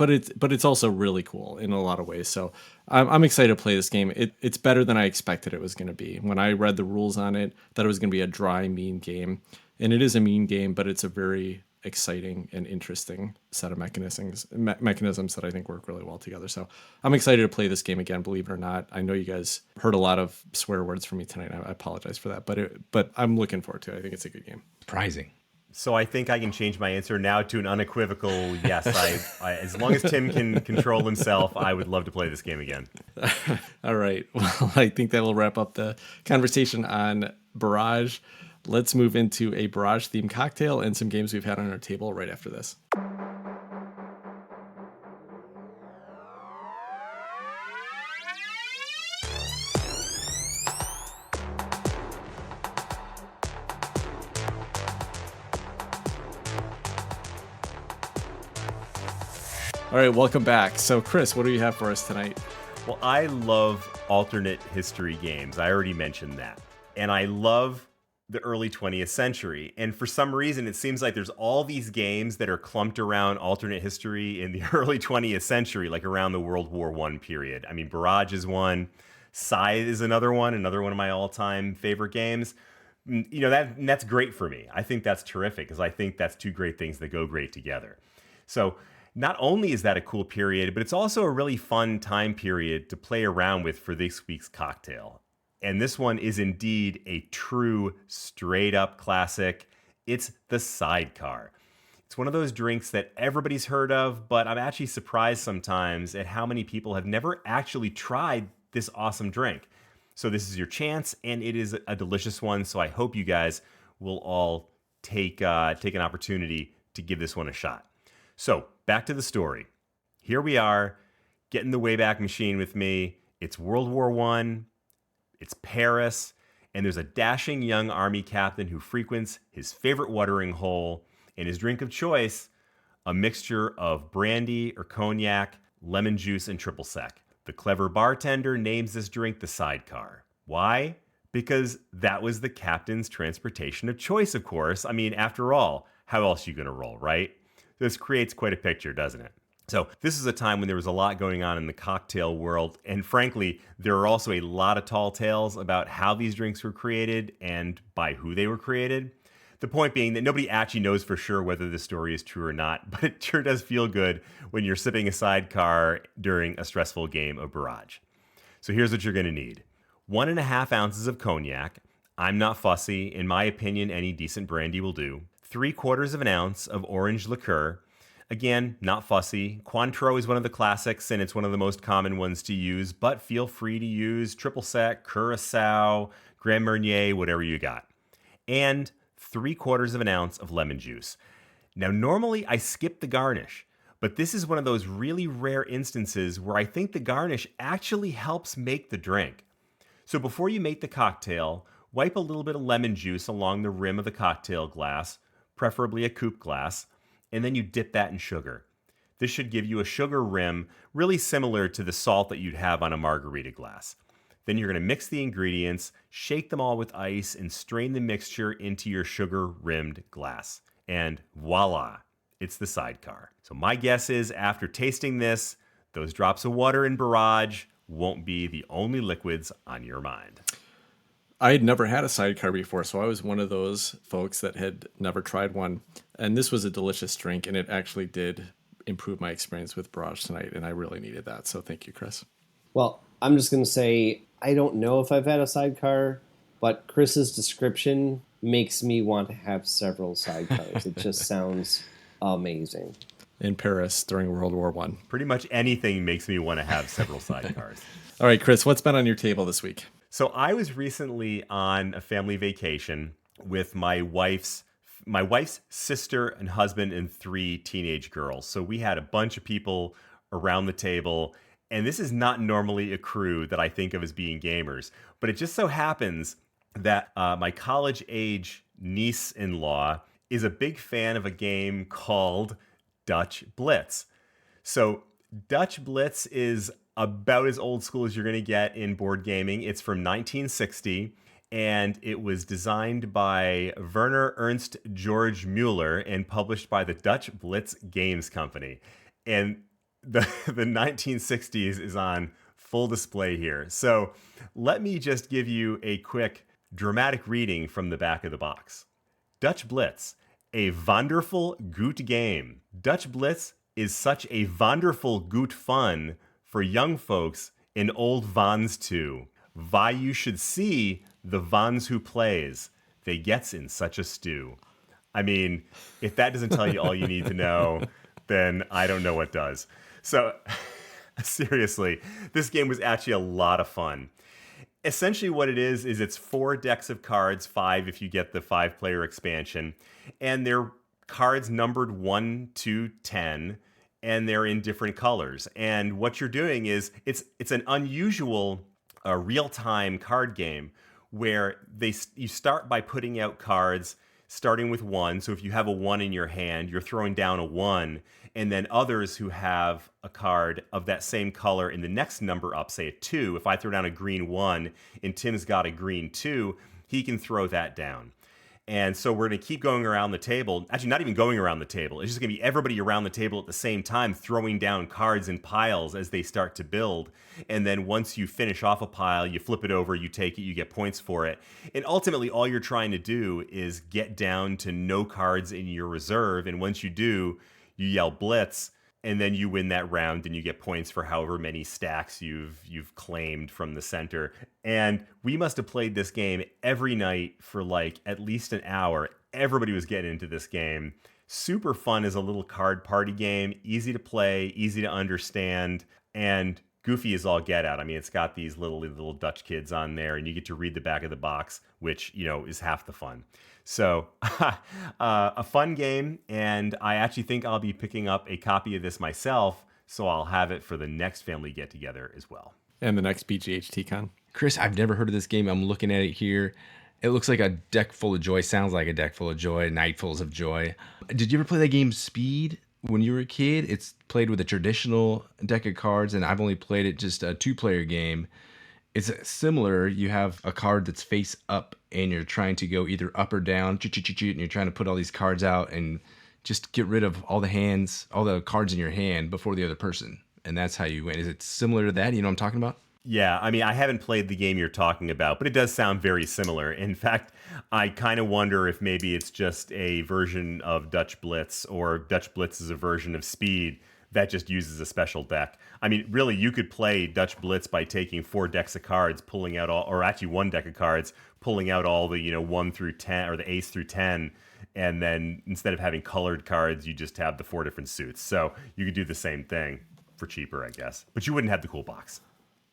it's also really cool in a lot of ways. So I'm excited to play this game. It's better than I expected it was going to be. When I read the rules on it, that it was going to be a dry, mean game, and it is a mean game, but it's a very exciting and interesting set of mechanisms that I think work really well together. So I'm excited to play this game again. Believe it or not, I know you guys heard a lot of swear words from me tonight. I apologize for that, but I'm looking forward to it. I think it's a good game. Surprising. So I think I can change my answer now to an unequivocal yes. I as long as Tim can control himself, I would love to play this game again. All right. Well, I think that will wrap up the conversation on Barrage. Let's move into a Barrage-themed cocktail and some games we've had on our table right after this. All right, welcome back. So, Chris, what do you have for us tonight? Well, I love alternate history games. I already mentioned that. And I love the early 20th century. And for some reason, it seems like there's all these games that are clumped around alternate history in the early 20th century, like around the World War I period. I mean, Barrage is one. Scythe is another one of my all-time favorite games. You know, that's great for me. I think that's terrific because I think that's two great things that go great together. So not only is that a cool period, but it's also a really fun time period to play around with for this week's cocktail. And this one is indeed a true, straight-up classic. It's the Sidecar. It's one of those drinks that everybody's heard of, but I'm actually surprised sometimes at how many people have never actually tried this awesome drink. So this is your chance, and it is a delicious one, so I hope you guys will all take an opportunity to give this one a shot. So, back to the story. Here we are, getting the Wayback Machine with me. It's World War I, it's Paris, and there's a dashing young army captain who frequents his favorite watering hole, and his drink of choice, a mixture of brandy or cognac, lemon juice, and triple sec. The clever bartender names this drink the Sidecar. Why? Because that was the captain's transportation of choice, of course. I mean, after all, how else are you going to roll, right? This creates quite a picture, doesn't it? So this is a time when there was a lot going on in the cocktail world. And frankly, there are also a lot of tall tales about how these drinks were created and by who they were created. The point being that nobody actually knows for sure whether this story is true or not, but it sure does feel good when you're sipping a Sidecar during a stressful game of Barrage. So here's what you're going to need. 1.5 ounces of cognac. I'm not fussy. In my opinion, any decent brandy will do. 3/4 ounce of orange liqueur. Again, not fussy. Cointreau is one of the classics, and it's one of the most common ones to use, but feel free to use triple sec, Curacao, Grand Marnier, whatever you got. And 3/4 ounce of lemon juice. Now, normally I skip the garnish, but this is one of those really rare instances where I think the garnish actually helps make the drink. So before you make the cocktail, wipe a little bit of lemon juice along the rim of the cocktail glass, preferably a coupe glass, and then you dip that in sugar. This should give you a sugar rim really similar to the salt that you'd have on a margarita glass. Then you're going to mix the ingredients, shake them all with ice, and strain the mixture into your sugar-rimmed glass. And voila, it's the Sidecar. So my guess is after tasting this, those drops of water in Barrage won't be the only liquids on your mind. I had never had a Sidecar before, so I was one of those folks that had never tried one. And this was a delicious drink, and it actually did improve my experience with Barrage tonight, and I really needed that. So thank you, Chris. Well, I'm just going to say I don't know if I've had a Sidecar, but Chris's description makes me want to have several Sidecars. It just sounds amazing. in Paris during World War One. Pretty much anything makes me want to have several sidecars. All right, Chris, what's been on your table this week? So I was recently on a family vacation with my wife's sister and husband and 3 teenage girls. So we had a bunch of people around the table, and this is not normally a crew that I think of as being gamers, but it just so happens that my college-age niece-in-law is a big fan of a game called Dutch Blitz. So Dutch Blitz is about as old school as you're going to get in board gaming. It's from 1960, and it was designed by Werner Ernst George Mueller and published by the Dutch Blitz Games Company. And the 1960s is on full display here. So let me just give you a quick dramatic reading from the back of the box. Dutch Blitz, a wonderful goed game. Dutch Blitz is such a wonderful goed fun for young folks and old vans too. Why you should see the vans who plays. They gets in such a stew. I mean, if that doesn't tell you all you need to know, then I don't know what does. So seriously, this game was actually a lot of fun. Essentially what it is it's 4 decks of cards, 5 if you get the 5-player expansion, and they're cards numbered 1 to 10, and they're in different colors. And what you're doing is it's an unusual real-time card game where you start by putting out cards starting with 1. So if you have a 1 in your hand, you're throwing down a 1, and then others who have a card of that same color in the next number up, say a 2. If I throw down a green 1 and Tim's got a green 2, he can throw that down. And so we're going to keep going around the table. Actually, not even going around the table. It's just going to be everybody around the table at the same time throwing down cards in piles as they start to build. And then once you finish off a pile, you flip it over, you take it, you get points for it. And ultimately, all you're trying to do is get down to no cards in your reserve. And once you do, you yell blitz, and then you win that round and you get points for however many stacks you've claimed from the center. And we must have played this game every night for like at least an hour. Everybody was getting into this game. Super fun as a little card party game, easy to play, easy to understand, and goofy as all get out. I mean, it's got these little Dutch kids on there, and you get to read the back of the box, which, is half the fun. So a fun game, and I actually think I'll be picking up a copy of this myself, so I'll have it for the next family get-together as well. And the next BGHTCon. Chris, I've never heard of this game. I'm looking at it here. It looks like a deck full of joy. Sounds like a deck full of joy. Nightfuls of joy. Did you ever play that game Speed when you were a kid? It's played with a traditional deck of cards, and I've only played it just a 2-player game. It's similar. You have a card that's face up, and you're trying to go either up or down, and you're trying to put all these cards out and just get rid of all the cards in your hand before the other person. And that's how you win. Is it similar to that? You know what I'm talking about? Yeah, I mean, I haven't played the game you're talking about, but it does sound very similar. In fact, I kind of wonder if maybe it's just a version of Dutch Blitz, or Dutch Blitz is a version of Speed that just uses a special deck. I mean, really, you could play Dutch Blitz by taking 4 decks of cards, pulling out all, or actually 1 deck of cards, pulling out all the, 1 through 10, or the ace through 10, and then instead of having colored cards, you just have the 4 different suits. So you could do the same thing for cheaper, I guess. But you wouldn't have the cool box.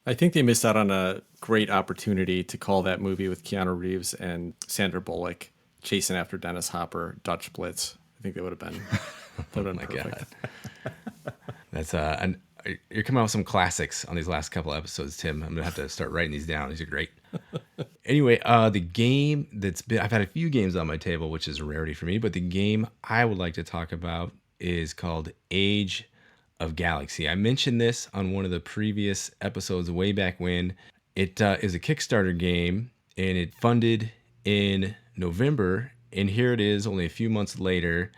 I think they missed out on a great opportunity to call that movie with Keanu Reeves and Sandra Bullock chasing after Dennis Hopper, Dutch Blitz. I think that would have been, perfect. That's you're coming out with some classics on these last couple episodes, Tim. I'm gonna have to start writing these down. These are great. Anyway, the game I've had a few games on my table, which is a rarity for me, but the game I would like to talk about is called Age of Galaxy. I mentioned this on one of the previous episodes way back when. It is a Kickstarter game, and it funded in November, and here it is only a few months later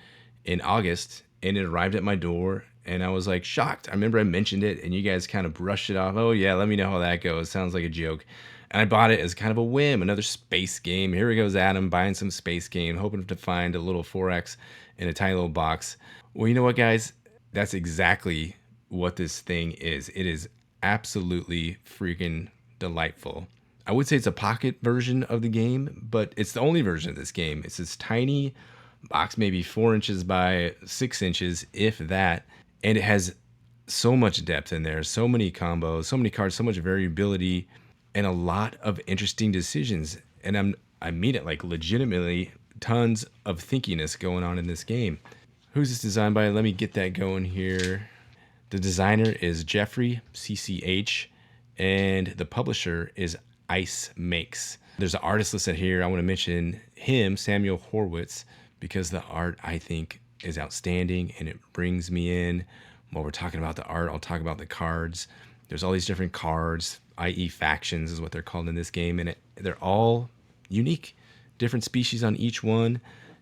in August, and it arrived at my door, and I was like shocked. I remember I mentioned it, and you guys kind of brushed it off. Oh yeah, let me know how that goes. Sounds like a joke. And I bought it as kind of a whim, another space game. Here he goes, Adam, buying some space game, hoping to find a little 4X in a tiny little box. Well, you know what, guys? That's exactly what this thing is. It is absolutely freaking delightful. I would say it's a pocket version of the game, but it's the only version of this game. It's this tiny Box maybe 4 inches by 6 inches, if that. And it has so much depth in there, so many combos, so many cards, so much variability, and a lot of interesting decisions. And I mean it, like legitimately tons of thinkiness going on in this game. Who's this designed by? Let me get that going here. The designer is Jeffrey CCH, and the publisher is Ice Makes. There's an artist listed here. I want to mention him, Samuel Horwitz, because the art I think is outstanding and it brings me in. While we're talking about the art, I'll talk about the cards. There's all these different cards, i.e. factions is what they're called in this game, and they're all unique, different species on each one,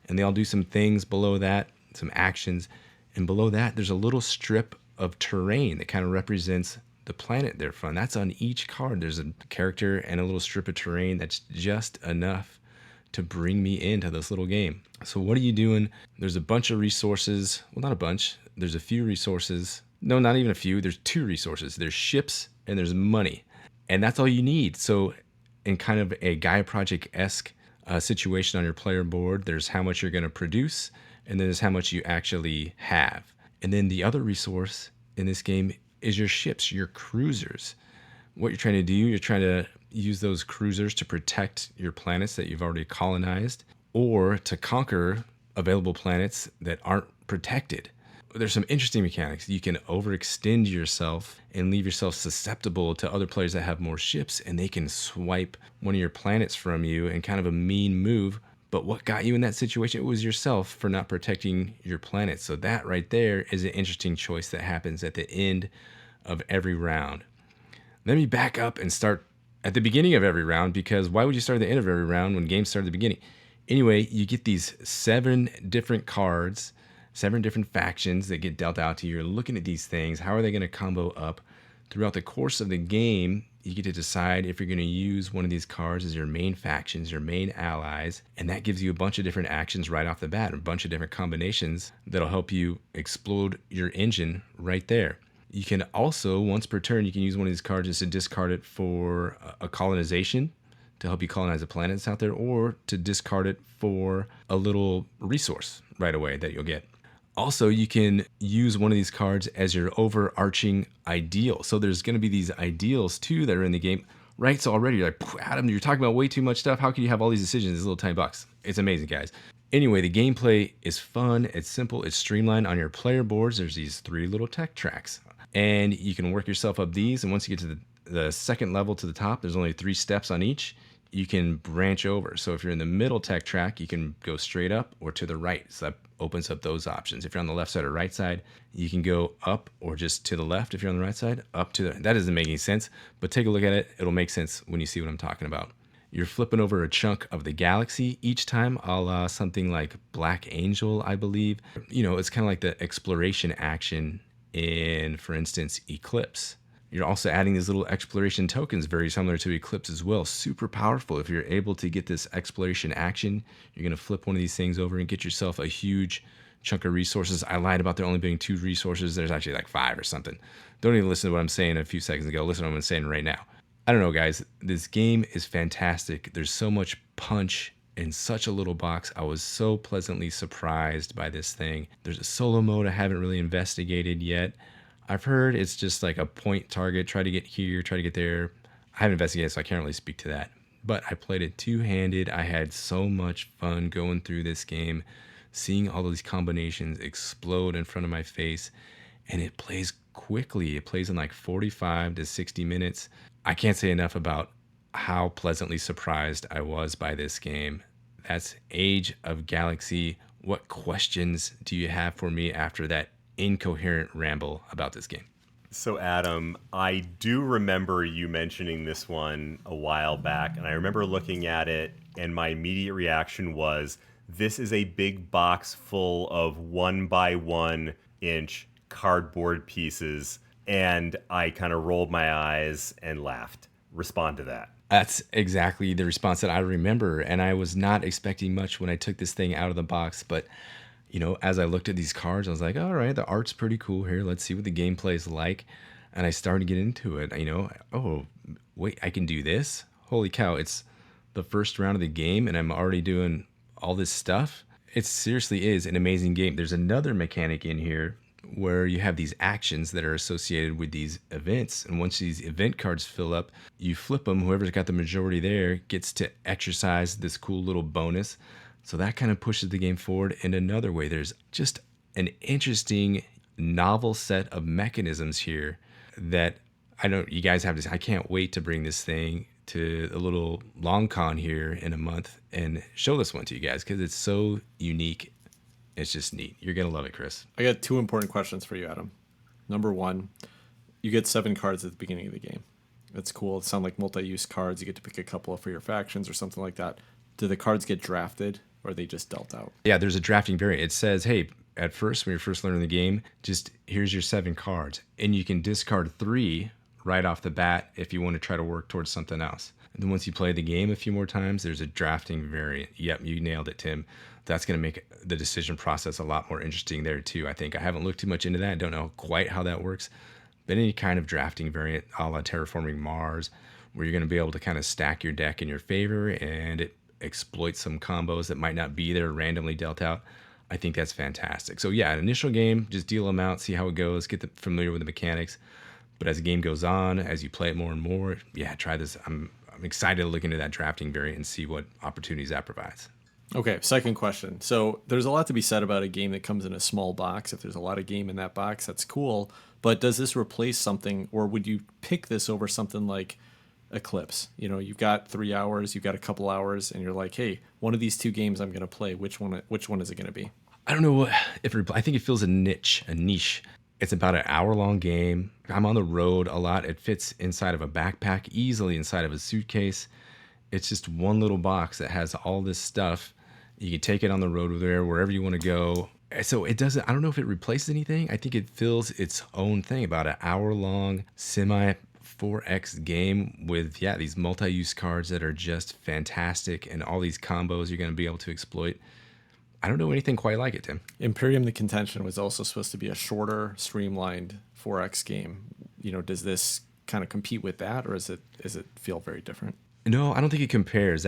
and they all do some things below that, some actions. And below that, there's a little strip of terrain that kind of represents the planet they're from. That's on each card. There's a character and a little strip of terrain that's just enough to bring me into this little game. So what are you doing? There's a bunch of resources. Well, not a bunch. There's a few resources. No, not even a few. There's 2 resources. There's ships and there's money. And that's all you need. So in kind of a Gaia Project-esque situation on your player board, there's how much you're going to produce, and then there's how much you actually have. And then the other resource in this game is your ships, your cruisers. What you're trying to do, you're trying to use those cruisers to protect your planets that you've already colonized, or to conquer available planets that aren't protected. There's some interesting mechanics. You can overextend yourself and leave yourself susceptible to other players that have more ships, and they can swipe one of your planets from you in kind of a mean move. But what got you in that situation? It was yourself for not protecting your planet. So that right there is an interesting choice that happens at the end of every round. Let me back up and start at the beginning of every round, because why would you start at the end of every round when games start at the beginning? Anyway, you get these 7 different cards, 7 different factions that get dealt out to you. You're looking at these things. How are they going to combo up? Throughout the course of the game, you get to decide if you're going to use one of these cards as your main factions, your main allies, and that gives you a bunch of different actions right off the bat, a bunch of different combinations that'll help you explode your engine right there. You can also, once per turn, you can use one of these cards just to discard it for a colonization to help you colonize the planets out there, or to discard it for a little resource right away that you'll get. Also, you can use one of these cards as your overarching ideal. So there's going to be these ideals too that are in the game, right? So already you're like, Adam, you're talking about way too much stuff. How can you have all these decisions in this little tiny box? It's amazing, guys. Anyway, the gameplay is fun. It's simple. It's streamlined. On your player boards, there's these 3 little tech tracks, and you can work yourself up these. And once you get to the second level to the top, there's only 3 steps on each. You can branch over. So if you're in the middle tech track, you can go straight up or to the right. So that opens up those options. If you're on the left side or right side, you can go up or just to the left. If you're on the right side, up to the, that doesn't make any sense, but take a look at it. It'll make sense when you see what I'm talking about. You're flipping over a chunk of the galaxy each time, a la something like Black Angel, I believe. You know, it's kind of like the exploration action in, for instance, Eclipse. You're also adding these little exploration tokens, very similar to Eclipse as well. Super powerful. If you're able to get this exploration action, you're going to flip one of these things over and get yourself a huge chunk of resources. I lied about there only being 2 resources. There's actually like 5 or something. Don't even listen to what I'm saying a few seconds ago. Listen to what I'm saying right now. I don't know, guys. This game is fantastic. There's so much punch in such a little box. I was so pleasantly surprised by this thing. There's a solo mode I haven't really investigated yet. I've heard it's just like a point target, try to get here, try to get there. I haven't investigated, so I can't really speak to that. But I played it 2-handed. I had so much fun going through this game, seeing all of these combinations explode in front of my face. And it plays quickly. It plays in like 45 to 60 minutes. I can't say enough about how pleasantly surprised I was by this game. That's Age of Galaxy. What questions do you have for me after that incoherent ramble about this game? So Adam, I do remember you mentioning this one a while back, and I remember looking at it, and my immediate reaction was, this is a big box full of 1x1 inch cardboard pieces, and I kind of rolled my eyes and laughed. Respond to that. That's exactly the response that I remember, and I was not expecting much when I took this thing out of the box, but you know, as I looked at these cards, I was like, all right, the art's pretty cool here. Let's see what the gameplay is like. And I started to get into it. You know, oh, wait, I can do this? Holy cow, it's the first round of the game and I'm already doing all this stuff. It seriously is an amazing game. There's another mechanic in here where you have these actions that are associated with these events. And once these event cards fill up, you flip them. Whoever's got the majority there gets to exercise this cool little bonus. So that kind of pushes the game forward in another way. There's just an interesting novel set of mechanisms here that I know you guys have this. I can't wait to bring this thing to a little long con here in a month and show this one to you guys because it's so unique. It's just neat. You're going to love it, Chris. I got 2 important questions for you, Adam. Number 1, you get 7 cards at the beginning of the game. That's cool. It sounds like multi-use cards. You get to pick a couple for your factions or something like that. Do the cards get drafted or are they just dealt out? Yeah, there's a drafting variant. It says, hey, at first, when you're first learning the game, just here's your 7 cards. And you can discard 3 right off the bat if you want to try to work towards something else. And then once you play the game a few more times, there's a drafting variant. Yep, you nailed it, Tim. That's going to make the decision process a lot more interesting there too, I think. I haven't looked too much into that. I don't know quite how that works. But any kind of drafting variant a la Terraforming Mars, where you're going to be able to kind of stack your deck in your favor and it exploits some combos that might not be there randomly dealt out. I think that's fantastic. So yeah, an initial game, just deal them out, see how it goes, get familiar with the mechanics. But as the game goes on, as you play it more and more, yeah, try this. I'm excited to look into that drafting variant and see what opportunities that provides. Okay, second question. So there's a lot to be said about a game that comes in a small box. If there's a lot of game in that box, that's cool. But does this replace something, or would you pick this over something like Eclipse? You know, you've got 3 hours, you've got a couple hours, and you're like, hey, one of these 2 games I'm going to play. Which one is it going to be? I don't know I think it feels a niche. It's about an hour-long game. I'm on the road a lot. It fits inside of a backpack, easily inside of a suitcase. It's just one little box that has all this stuff. You can take it on the road with there, wherever you want to go. So it doesn't, I don't know if it replaces anything. I think it fills its own thing, about an hour-long semi 4X game with, yeah, these multi-use cards that are just fantastic and all these combos you're going to be able to exploit. I don't know anything quite like it, Tim. Imperium the Contention was also supposed to be a shorter, streamlined 4X game. You know, does this kind of compete with that, or is it feel very different? No, I don't think it compares.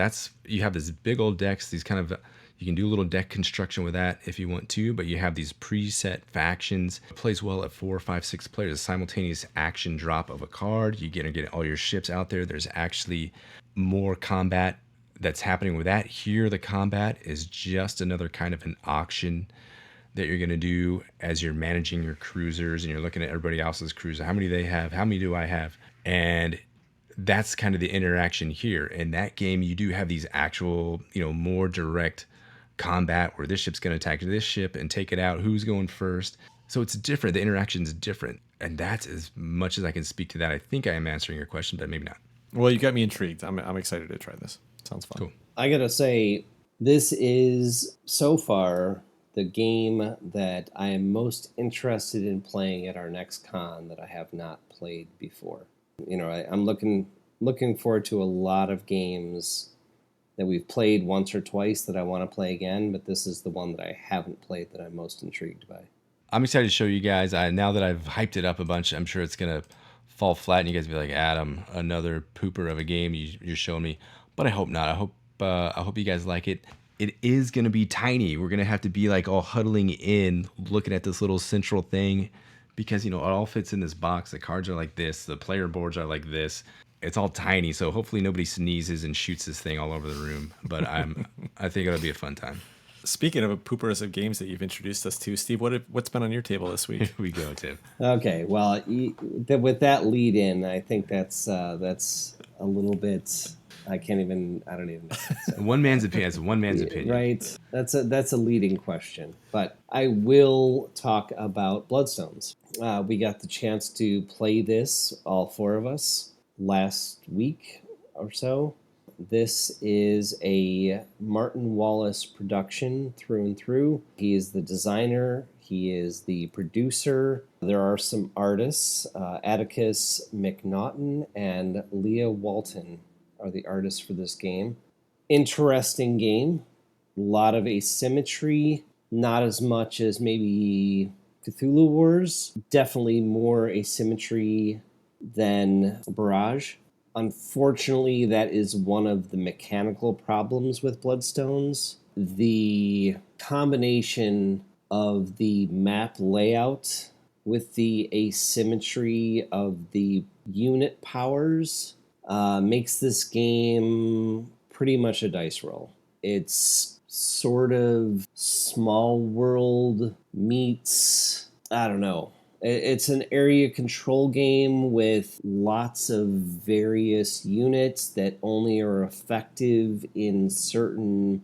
You have this big old decks, these kind of, you can do a little deck construction with that if you want to, but you have these preset factions. It plays well at 4, 5, 6 players. A simultaneous action drop of a card. You get all your ships out there. There's actually more combat that's happening with that. Here, the combat is just another kind of an auction that you're going to do as you're managing your cruisers and you're looking at everybody else's cruiser. How many do they have? How many do I have? And that's kind of the interaction here. In that game, you do have these actual, more direct combat where this ship's going to attack this ship and take it out. Who's going first? So it's different. The interaction's different. And that's as much as I can speak to that. I think I am answering your question, but maybe not. Well, you got me intrigued. I'm excited to try this. Sounds fun. Cool. I gotta say, this is so far the game that I am most interested in playing at our next con that I have not played before. I'm looking forward to a lot of games that we've played once or twice that I want to play again, but this is the one that I haven't played that I'm most intrigued by. I'm excited to show you guys. Now that I've hyped it up a bunch, I'm sure it's going to fall flat and you guys will be like, Adam, another pooper of a game you're showing me. But I hope not. I hope you guys like it. It is going to be tiny. We're going to have to be like all huddling in, looking at this little central thing because, it all fits in this box. The cards are like this. The player boards are like this. It's all tiny. So hopefully nobody sneezes and shoots this thing all over the room. But I think it'll be a fun time. Speaking of poopers of games that you've introduced us to, Steve, what's been on your table this week? Here we go, Tim. Okay, well, with that lead in, I think that's a little bit. I don't even know. One man's opinion. That's one man's opinion. Right. That's a leading question. But I will talk about Bloodstones. We got the chance to play this, all 4 of us, last week or so. This is a Martin Wallace production through and through. He is the designer. He is the producer. There are some artists. Atticus McNaughton and Leah Walton are the artists for this game. Interesting game. A lot of asymmetry. Not as much as maybe Cthulhu Wars. Definitely more asymmetry than Barrage. Unfortunately, that is one of the mechanical problems with Bloodstones. the combination of the map layout with the asymmetry of the unit powers makes this game pretty much a dice roll. It's sort of small world meets, I don't know. It's an area control game with lots of various units that only are effective in certain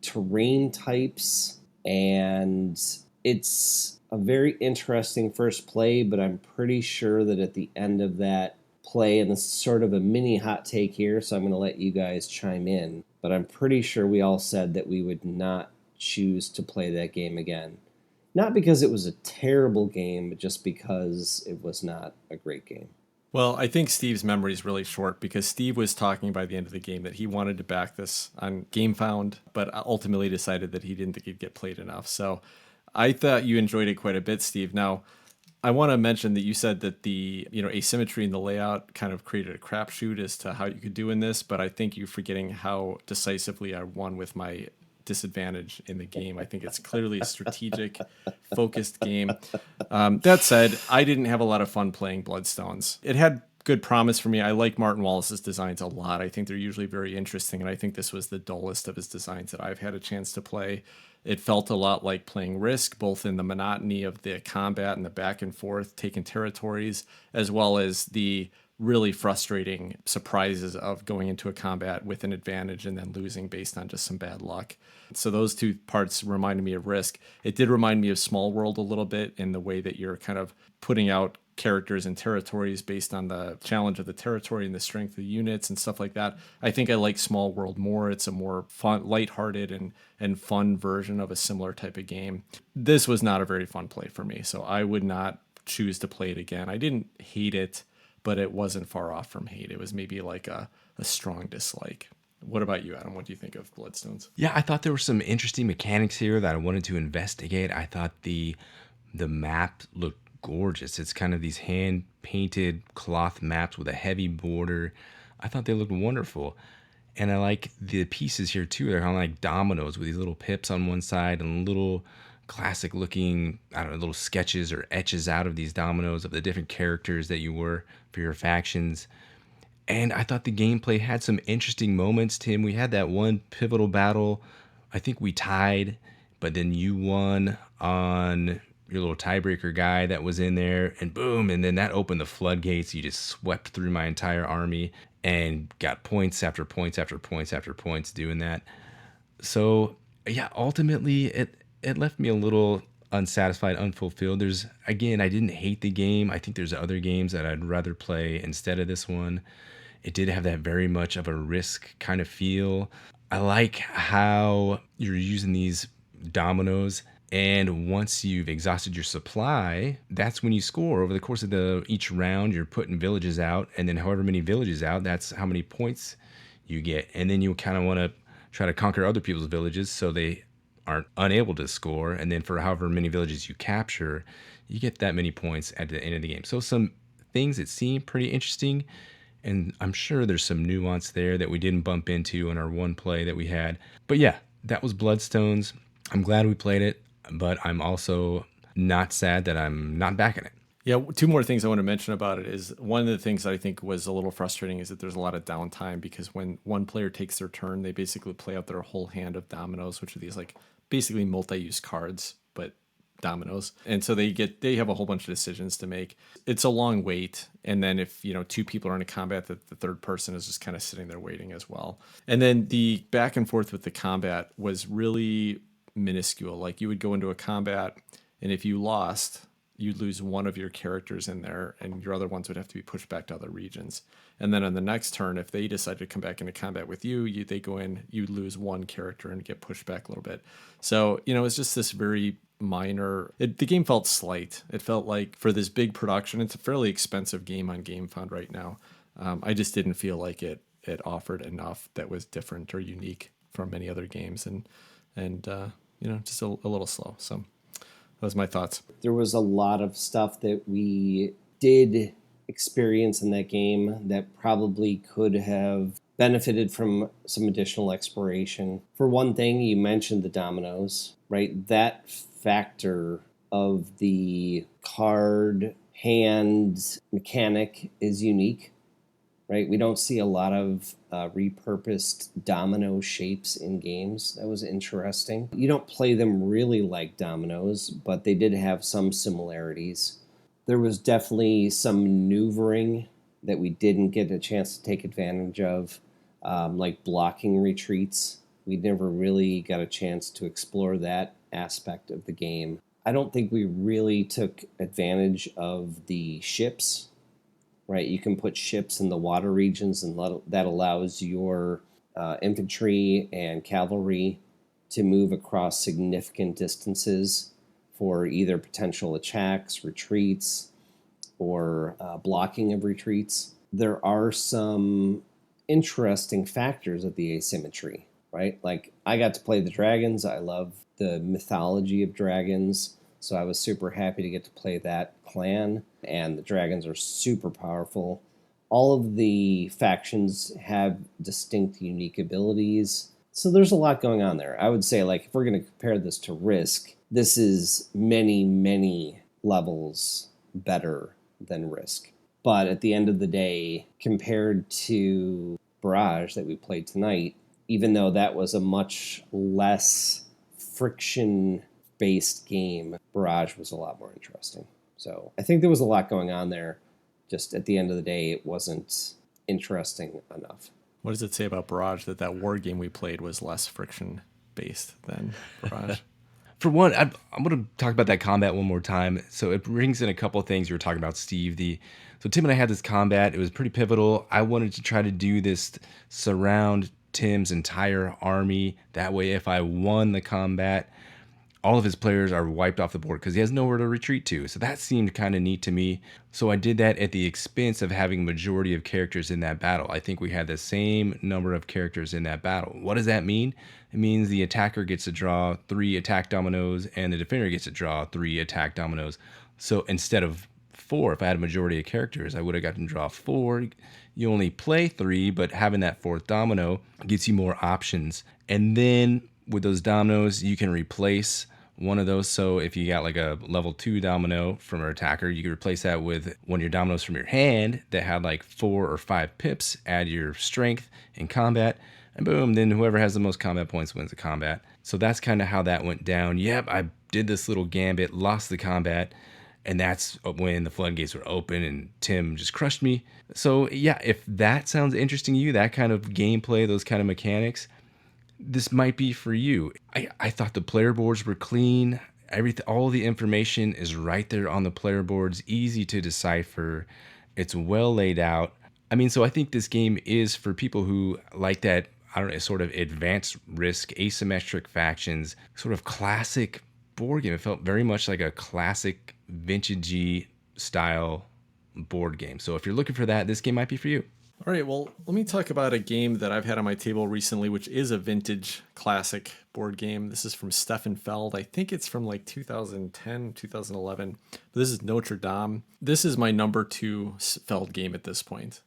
terrain types. And it's a very interesting first play, but I'm pretty sure that at the end of that play, and this is sort of a mini hot take here, so I'm going to let you guys chime in, but I'm pretty sure we all said that we would not choose to play that game again. Not because it was a terrible game, but just because it was not a great game. Well, I think Steve's memory is really short because Steve was talking by the end of the game that he wanted to back this on GameFound, but ultimately decided that he didn't think he'd get played enough. So I thought you enjoyed it quite a bit, Steve. Now, I want to mention that you said that the asymmetry in the layout kind of created a crapshoot as to how you could do in this, but I think you're forgetting how decisively I won with my disadvantage in the game. I think it's clearly a strategic, focused game. That said, I didn't have a lot of fun playing Bloodstones. It had good promise for me. I like Martin Wallace's designs a lot. I think they're usually very interesting, and I think this was the dullest of his designs that I've had a chance to play. It felt a lot like playing Risk, both in the monotony of the combat and the back and forth, taking territories, as well as the really frustrating surprises of going into a combat with an advantage and then losing based on just some bad luck. So those two parts reminded me of Risk. It did remind me of Small World a little bit in the way that you're kind of putting out characters and territories based on the challenge of the territory and the strength of the units and stuff like that. I think I like Small World more. It's a more fun, lighthearted and fun version of a similar type of game. This was not a very fun play for me, so I would not choose to play it again. I didn't hate it, but it wasn't far off from hate. It was maybe like a strong dislike. What about you, Adam? What do you think of Bloodstones? Yeah, I thought there were some interesting mechanics here that I wanted to investigate. I thought the map looked gorgeous. It's kind of these hand painted cloth maps with a heavy border. I thought they looked wonderful. And I like the pieces here too. They're kind of like dominoes with these little pips on one side and little classic looking, I don't know, little sketches or etches out of these dominoes of the different characters that you were for your factions. And I thought the gameplay had some interesting moments, Tim. We had that one pivotal battle. I think we tied, but then you won on your little tiebreaker guy that was in there, and boom, and then that opened the floodgates. You just swept through my entire army and got points after points after points after points doing that. So yeah, ultimately it left me a little unsatisfied, unfulfilled. I didn't hate the game. I think there's other games that I'd rather play instead of this one. It did have that very much of a Risk kind of feel. I like how you're using these dominoes, and once you've exhausted your supply, that's when you score. Over the course of each round, you're putting villages out, and then however many villages out, that's how many points you get. And then you kind of want to try to conquer other people's villages so they aren't unable to score. And then for however many villages you capture, you get that many points at the end of the game. So some things that seem pretty interesting, and I'm sure there's some nuance there that we didn't bump into in our one play that we had. But yeah, that was Bloodstones. I'm glad we played it, but I'm also not sad that I'm not backing it. Yeah, two more things I want to mention about it is one of the things that I think was a little frustrating is that there's a lot of downtime because when one player takes their turn, they basically play out their whole hand of dominoes, which are these like basically multi-use cards, but dominoes. And so they have a whole bunch of decisions to make. It's a long wait. And then if, two people are in a combat, the third person is just kind of sitting there waiting as well. And then the back and forth with the combat was really minuscule. Like you would go into a combat, and if you lost, you'd lose one of your characters in there, and your other ones would have to be pushed back to other regions. And then on the next turn, if they decide to come back into combat with you, they go in, you lose one character and get pushed back a little bit. So, it's just this very minor. The game felt slight. It felt like for this big production, it's a fairly expensive game on GameFound right now. I just didn't feel like it offered enough that was different or unique from many other games, and just a little slow. So those are my thoughts. There was a lot of stuff that we did experience in that game that probably could have benefited from some additional exploration. For one thing, you mentioned the dominoes, right? That factor of the card hand mechanic is unique, right? We don't see a lot of repurposed domino shapes in games. That was interesting. You don't play them really like dominoes, but they did have some similarities. There was definitely some maneuvering that we didn't get a chance to take advantage of, like blocking retreats. We never really got a chance to explore that aspect of the game. I don't think we really took advantage of the ships, right? You can put ships in the water regions, and that allows your infantry and cavalry to move across significant distances for either potential attacks, retreats, or blocking of retreats. There are some interesting factors of the asymmetry, right? Like, I got to play the dragons. I love the mythology of dragons, so I was super happy to get to play that clan, and the dragons are super powerful. All of the factions have distinct, unique abilities, so there's a lot going on there. I would say, like, if we're going to compare this to Risk, this is many, many levels better than Risk. But at the end of the day, compared to Barrage that we played tonight, even though that was a much less friction-based game, Barrage was a lot more interesting. So I think there was a lot going on there. Just at the end of the day, it wasn't interesting enough. What does it say about Barrage that war game we played was less friction-based than Barrage? For one, I'm going to talk about that combat one more time. So it brings in a couple of things you were talking about, Steve. So Tim and I had this combat. It was pretty pivotal. I wanted to try to do this, surround Tim's entire army. That way, if I won the combat, all of his players are wiped off the board because he has nowhere to retreat to. So that seemed kind of neat to me. So I did that at the expense of having majority of characters in that battle. I think we had the same number of characters in that battle. What does that mean? It means the attacker gets to draw 3 attack dominoes and the defender gets to draw 3 attack dominoes. So instead of 4, if I had a majority of characters, I would have gotten to draw 4. You only play 3, but having that 4th domino gets you more options. And then with those dominoes, you can replace one of those. So if you got like a level 2 domino from an attacker, you could replace that with one of your dominoes from your hand that had like 4 or 5 pips, add your strength in combat, and boom, then whoever has the most combat points wins the combat. So that's kind of how that went down. Yep, I did this little gambit, lost the combat, and that's when the floodgates were open and Tim just crushed me. So yeah, if that sounds interesting to you, that kind of gameplay, those kind of mechanics, this might be for you. I thought the player boards were clean. All the information is right there on the player boards, easy to decipher. It's well laid out. I mean, so I think this game is for people who like that, I don't know, sort of advanced Risk, asymmetric factions, sort of classic board game. It felt very much like a classic vintagey style board game. So if you're looking for that, this game might be for you. All right, well, let me talk about a game that I've had on my table recently, which is a vintage classic board game. This is from Stefan Feld. I think it's from like 2010, 2011. But this is Notre Dame. This is my number 2 Feld game at this point,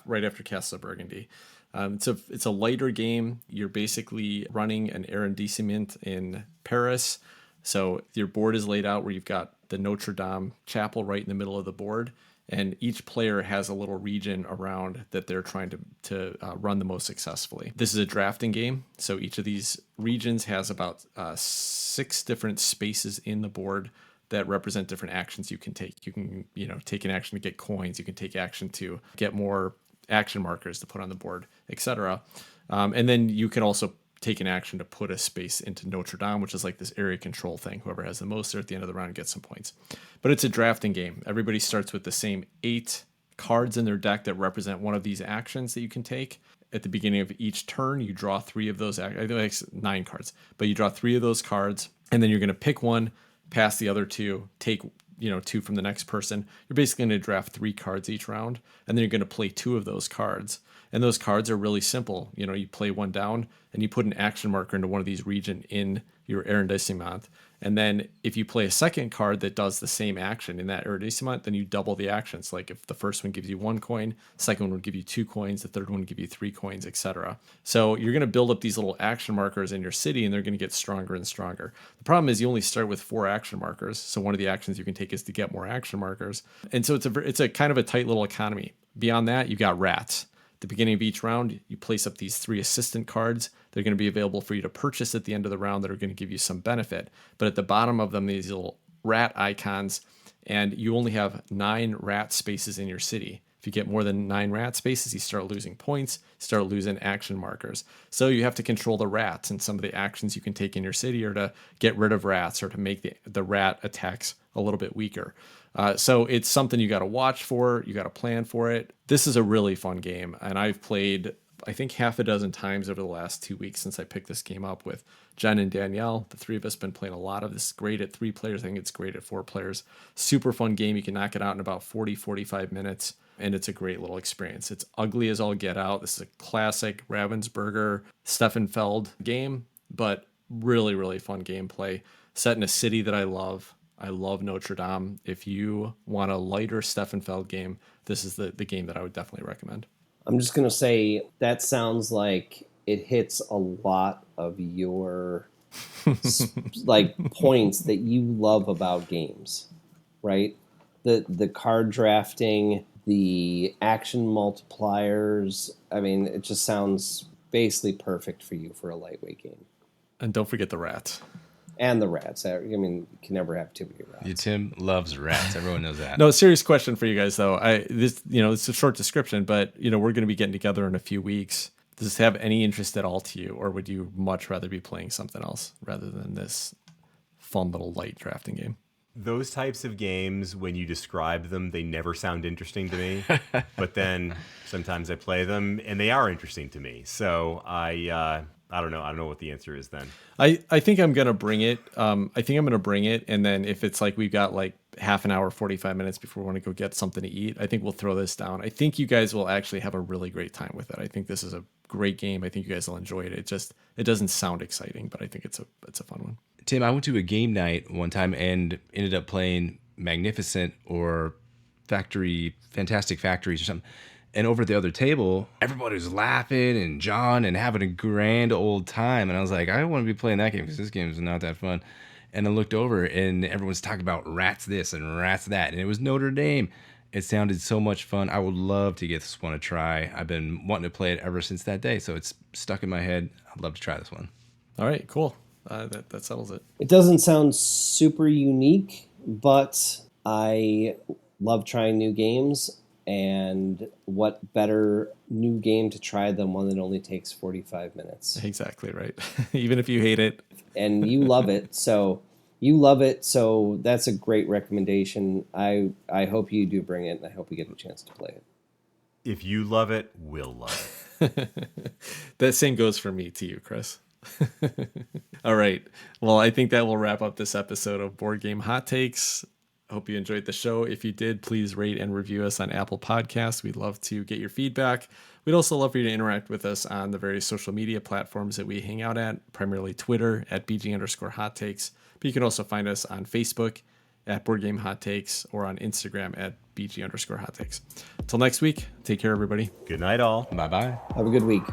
right after Castle of Burgundy. It's a lighter game. You're basically running an arrondissement in Paris. So your board is laid out where you've got the Notre Dame chapel right in the middle of the board. And each player has a little region around that they're trying to run the most successfully. This is a drafting game, so each of these regions has about 6 different spaces in the board that represent different actions you can take. You can, take an action to get coins. You can take action to get more action markers to put on the board, etc. And then you can also take an action to put a space into Notre Dame, which is like this area control thing. Whoever has the most there at the end of the round gets some points. But it's a drafting game. Everybody starts with the same 8 cards in their deck that represent one of these actions that you can take. At the beginning of each turn, you draw 3 of those. I think it's 9 cards, but you draw 3 of those cards, and then you're going to pick one, pass the other 2, take 2 from the next person. You're basically going to draft 3 cards each round, and then you're going to play 2 of those cards. And those cards are really simple. You play one down and you put an action marker into one of these region in your arrondissement, And then if you play a second card that does the same action in that Iridissima, then you double the actions. Like if the first one gives you 1 coin, second one would give you 2 coins, the third one would give you 3 coins, etc. So you're going to build up these little action markers in your city, and they're going to get stronger and stronger. The problem is you only start with 4 action markers. So one of the actions you can take is to get more action markers. And so it's a kind of a tight little economy. Beyond that, you got rats. At the beginning of each round, you place up these 3 assistant cards. They're going to be available for you to purchase at the end of the round that are going to give you some benefit. But at the bottom of them, these little rat icons, and you only have 9 rat spaces in your city. If you get more than 9 rat spaces, you start losing points, start losing action markers. So you have to control the rats, and some of the actions you can take in your city are to get rid of rats or to make the rat attacks a little bit weaker. So it's something you got to watch for, you got to plan for it. This is a really fun game, and I've played, I think, half a dozen times over the last 2 weeks since I picked this game up with Jen and Danielle. The 3 of us have been playing a lot of this. Great at 3 players. I think it's great at 4 players. Super fun game. You can knock it out in about 40-45 minutes, and it's a great little experience. It's ugly as all get out. This is a classic Ravensburger, Steffenfeld game, but really, really fun gameplay. Set in a city that I love. I love Notre Dame. If you want a lighter Steffenfeld game, this is the game that I would definitely recommend. I'm just going to say that sounds like it hits a lot of your like points that you love about games, right? The card drafting, the action multipliers. I mean, it just sounds basically perfect for you for a lightweight game. And don't forget the rats. And the rats. I mean, you can never have too many rats. Yeah, Tim loves rats. Everyone knows that. No, serious question for you guys though. It's a short description, but we're going to be getting together in a few weeks. Does this have any interest at all to you, or would you much rather be playing something else rather than this fun little light drafting game? Those types of games, when you describe them, they never sound interesting to me. But then sometimes I play them and they are interesting to me. So I don't know. I don't know what the answer is then. I think I'm going to bring it. And then if it's like we've got like half an hour, 45 minutes before we want to go get something to eat, I think we'll throw this down. I think you guys will actually have a really great time with it. I think this is a great game. I think you guys will enjoy it. It doesn't sound exciting, but I think it's a fun one. Tim, I went to a game night one time and ended up playing Magnificent or Fantastic Factories or something. And over at the other table, everybody was laughing and John and having a grand old time. And I was like, I don't want to be playing that game because this game is not that fun. And I looked over and everyone's talking about rats this and rats that. And it was Notre Dame. It sounded so much fun. I would love to give this one a try. I've been wanting to play it ever since that day. So it's stuck in my head. I'd love to try this one. All right, cool. That settles it. It doesn't sound super unique, but I love trying new games. And what better new game to try than one that only takes 45 minutes? Exactly right. Even if you hate it. And you love it. So that's a great recommendation. I hope you do bring it, and I hope you get a chance to play it. If you love it, we'll love it. That same goes for me to you, Chris. All right. Well, I think that will wrap up this episode of Board Game Hot Takes. Hope you enjoyed the show. If you did, please rate and review us on Apple Podcasts. We'd love to get your feedback. We'd also love for you to interact with us on the various social media platforms that we hang out at, primarily Twitter at BG_Hot Takes. But you can also find us on Facebook at Board Game Hot Takes or on Instagram at BG_Hot Takes. Until next week, take care, everybody. Good night, all. Bye-bye. Have a good week.